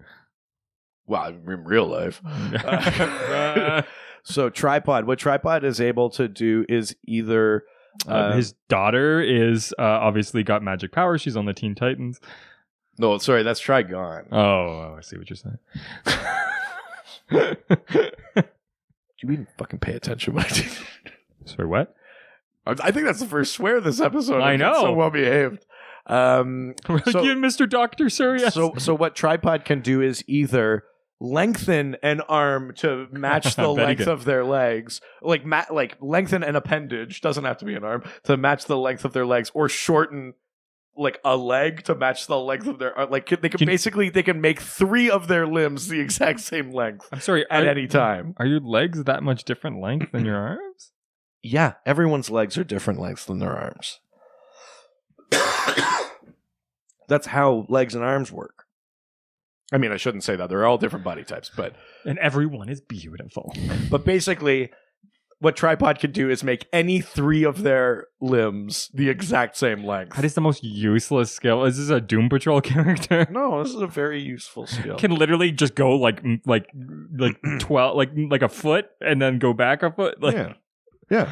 Well, in real life. So Tripod, what Tripod is able to do is either his daughter is obviously got magic powers. She's on the Teen Titans. No, sorry, that's Trigon. Oh, I see what you're saying. Do you even fucking pay attention? Sorry, what? I think that's the first swear this episode. I know. So well behaved. You and Mr. Doctor, sir. Yes. So what Tripod can do is either lengthen an arm to match the length of their legs, like lengthen an appendage, doesn't have to be an arm, to match the length of their legs, or shorten like a leg to match the length of their like they can make 3 of their limbs the exact same length. I'm sorry, at any time. Are your legs that much different length than your arms? Yeah, everyone's legs are different lengths than their arms. That's how legs and arms work. I mean, I shouldn't say that. They're all different body types, but... And everyone is beautiful. But basically, what Tripod can do is make any 3 of their limbs the exact same length. That is the most useless skill. Is this a Doom Patrol character? No, this is a very useful skill. Can literally just go like 12, like a foot, and then go back a foot. Yeah.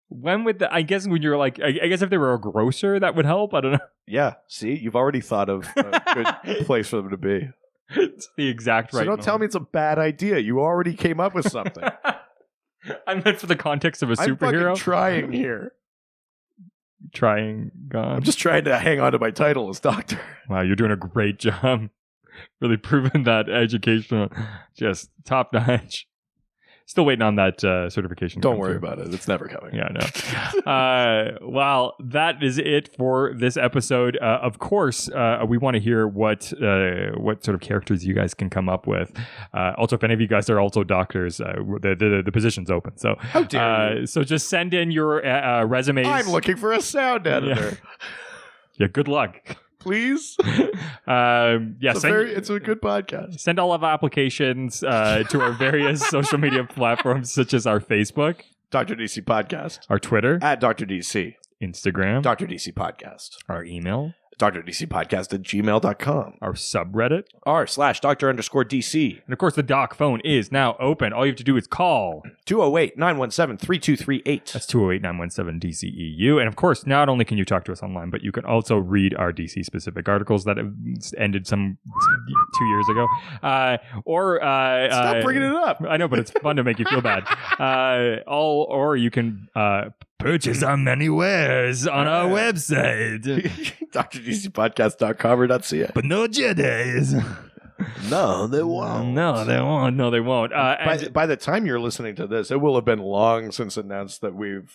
When would I guess when you're like, I guess if they were a grocer, that would help. I don't know. Yeah. See, you've already thought of a good place for them to be. It's the exact right. So don't tell me it's a bad idea. You already came up with something. I meant for the context of a superhero. I'm fucking trying here. Trying, gone. I'm just trying to hang on to my title as doctor. Wow, you're doing a great job. Really proving that educational, just top notch. Still waiting on that certification. Don't worry about it. It's never coming. Yeah, no. Well, that is it for this episode. Of course, we want to hear what sort of characters you guys can come up with. Also, if any of you guys are also doctors, the position's open. So, how dare you? So just send in your resumes. I'm looking for a sound editor. Yeah, good luck. Please. It's a good podcast. Send all of our applications to our various social media platforms, such as our Facebook, Dr. DC Podcast, our Twitter, at Dr. DC, Instagram, Dr. DC Podcast, our email, drdcpodcast@gmail.com, our subreddit, r/Dr_DC. and of course the doc phone is now open. All you have to do is call 208-917-3238. That's 208-917-DCEU. And of course, not only can you talk to us online, but you can also read our DC specific articles that have ended some 2 years ago. Stop bringing it up. I know, but it's fun to make you feel bad. Or you can purchase our many wares on our website. drdcpodcast.com or .ca. But no Jedis. No, they won't. No, they won't. By the time you're listening to this, it will have been long since announced that we've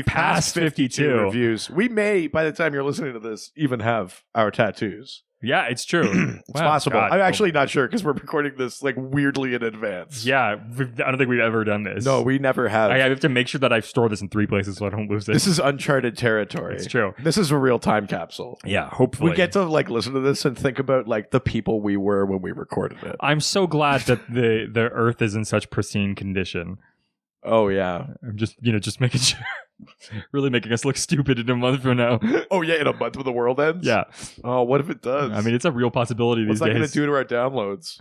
passed 52 reviews. We may, by the time you're listening to this, even have our tattoos. Yeah, it's true. It's possible. God. I'm actually not sure because we're recording this like weirdly in advance. Yeah, I don't think we've ever done this. No, we never have. I have to make sure that I store this in 3 places so I don't lose it. This is uncharted territory. It's true. This is a real time capsule. Yeah, hopefully. We get to like listen to this and think about like the people we were when we recorded it. I'm so glad that the Earth is in such pristine condition. Oh yeah. I'm just making sure. Really making us look stupid in a month from now. Oh yeah, in a month when the world ends? Yeah. Oh, what if it does? I mean, it's a real possibility What's these that days. going to do to our downloads?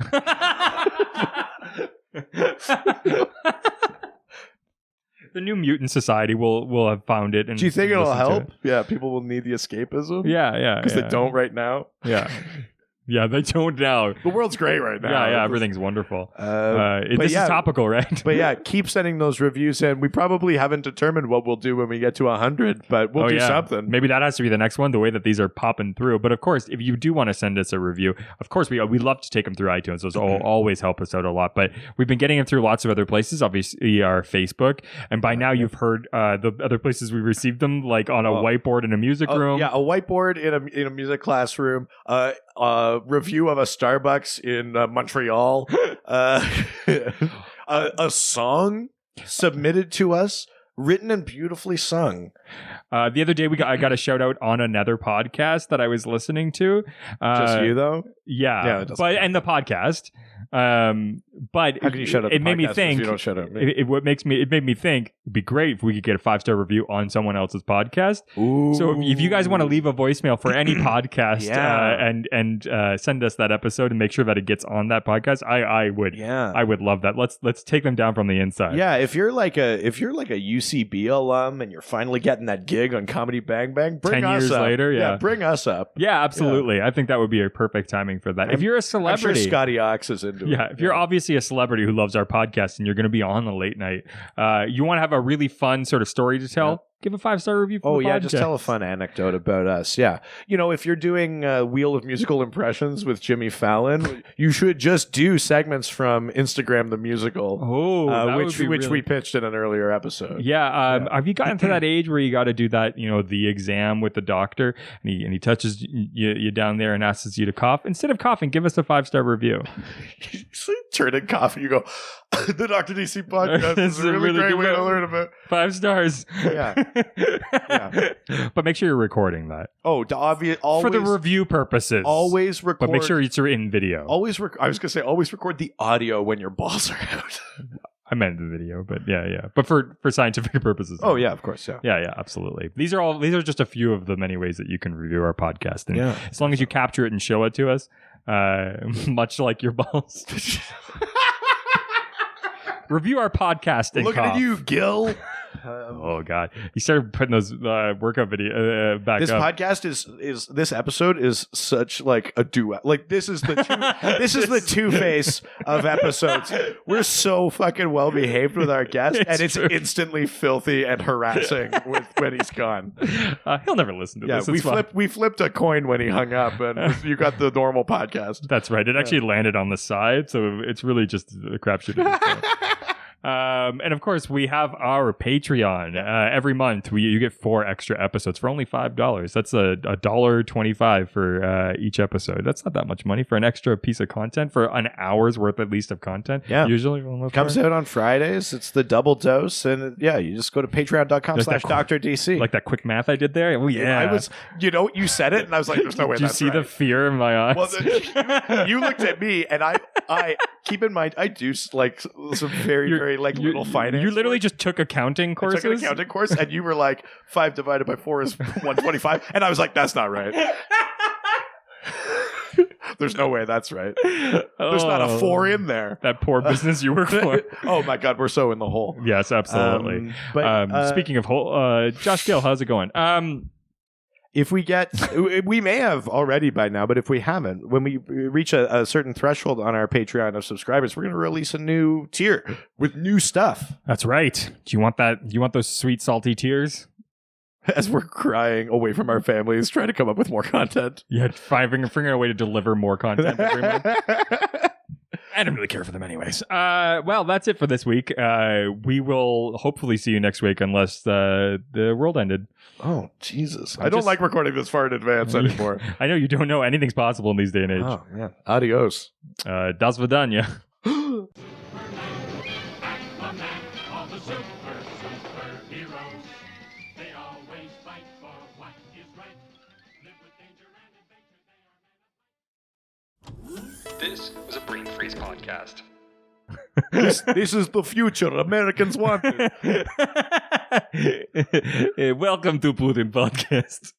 The new mutant society will have found it. And do you think it'll listen to help? it. Yeah, people will need the escapism. Yeah. Because they don't right now. Yeah. Yeah, they don't now. The world's great right now. Yeah, everything's wonderful. But This is topical, right? But yeah, keep sending those reviews in. We probably haven't determined what we'll do when we get to 100, but we'll do something. Maybe that has to be the next one, the way that these are popping through. But of course, if you do want to send us a review, of course, we love to take them through iTunes. Those always help us out a lot. But we've been getting them through lots of other places, obviously our Facebook. And by now you've heard the other places we received them, like on a whiteboard in a music room. Yeah, a whiteboard in a music classroom. Review of a Starbucks in Montreal, a song submitted to us, written and beautifully sung. The other day, I got a shout out on another podcast that I was listening to. Just you though? Yeah, and the podcast. But how can you shout out? It made me think. If you don't shout out me. It made me think. It'd be great if we could get a 5-star review on someone else's podcast. Ooh. So if you guys want to leave a voicemail for any podcast, and send us that episode and make sure that it gets on that podcast, I would love that. Let's take them down from the inside. Yeah, if you're like a UCB alum and you're finally getting that gig on Comedy Bang Bang, bring 10 us years up. later, yeah, bring us up. Yeah, absolutely. Yeah. I think that would be a perfect timing for that. If you're a celebrity, I'm sure Scotty Ox is into it. Yeah, if you're obviously a celebrity who loves our podcast and you're going to be on the late night, you want to have a really fun sort of story to tell, give a 5-star review for the podcast. Just tell a fun anecdote about us. Yeah. If you're doing Wheel of Musical Impressions with Jimmy Fallon, you should just do segments from Instagram the Musical. Oh, which we pitched in an earlier episode. Yeah. Have you gotten to that age where you got to do that, the exam with the doctor and he touches you down there and asks you to cough? Instead of coughing, give us a 5-star review. You turn in cough and you go, the Dr. DC podcast is a really great way to learn about 5 stars. Yeah. But make sure you're recording that. Oh, always, for the review purposes. Always record. But make sure it's in video. Always I was going to say always record the audio when your balls are out. I meant the video, but yeah. But for scientific purposes. Oh yeah, of course, yeah. Yeah, absolutely. These are just a few of the many ways that you can review our podcast. And as long as you capture it and show it to us, much like your balls. Review our podcast and looking cough. at you, Gil. Oh God! You started putting those workout video back this up. Podcast is this episode is such like a duet. Like this is the the Two-Face of episodes. We're so fucking well behaved with our guest, and it's instantly filthy and harassing when he's gone. He'll never listen to this. We flipped a coin when he hung up, and you got the normal podcast. That's right. It actually landed on the side, so it's really just a crapshoot. And of course, we have our Patreon. Every month, you get 4 extra episodes for only $5. That's $1.25 for each episode. That's not that much money for an extra piece of content, for an hour's worth at least of content. Yeah. Usually comes out on Fridays. It's the double dose. And you just go to patreon.com/DrDC. Like that quick math I did there. Oh, yeah. You said it, and I was like, there's no way Did you see the fear in my eyes? Well, you looked at me, and I keep in mind, I do like some very little finance. You literally just took accounting courses? I took an accounting course, and you were like, 5 divided by 4 is 125. And I was like, that's not right. There's no way that's right. There's not a 4 in there. That poor business you work for. Oh my God, we're so in the hole. Yes, absolutely. Speaking of hole, Josh Gill, how's it going? If we we may have already by now, but if we haven't, when we reach a certain threshold on our Patreon of subscribers, we're going to release a new tier with new stuff. That's right. Do you want that? Do you want those sweet, salty tears? As we're crying away from our families, trying to come up with more content. Yeah, figuring a way to deliver more content every month. I don't really care for them anyways. Well, that's it for this week. We will hopefully see you next week unless the world ended. Oh, Jesus. I don't like recording this far in advance anymore. I know you don't know anything's possible in these day and age. Oh, man. Adios. Das Vidanya. This was a Brain Freeze podcast. This is the future Americans want. Welcome to Putin Podcast.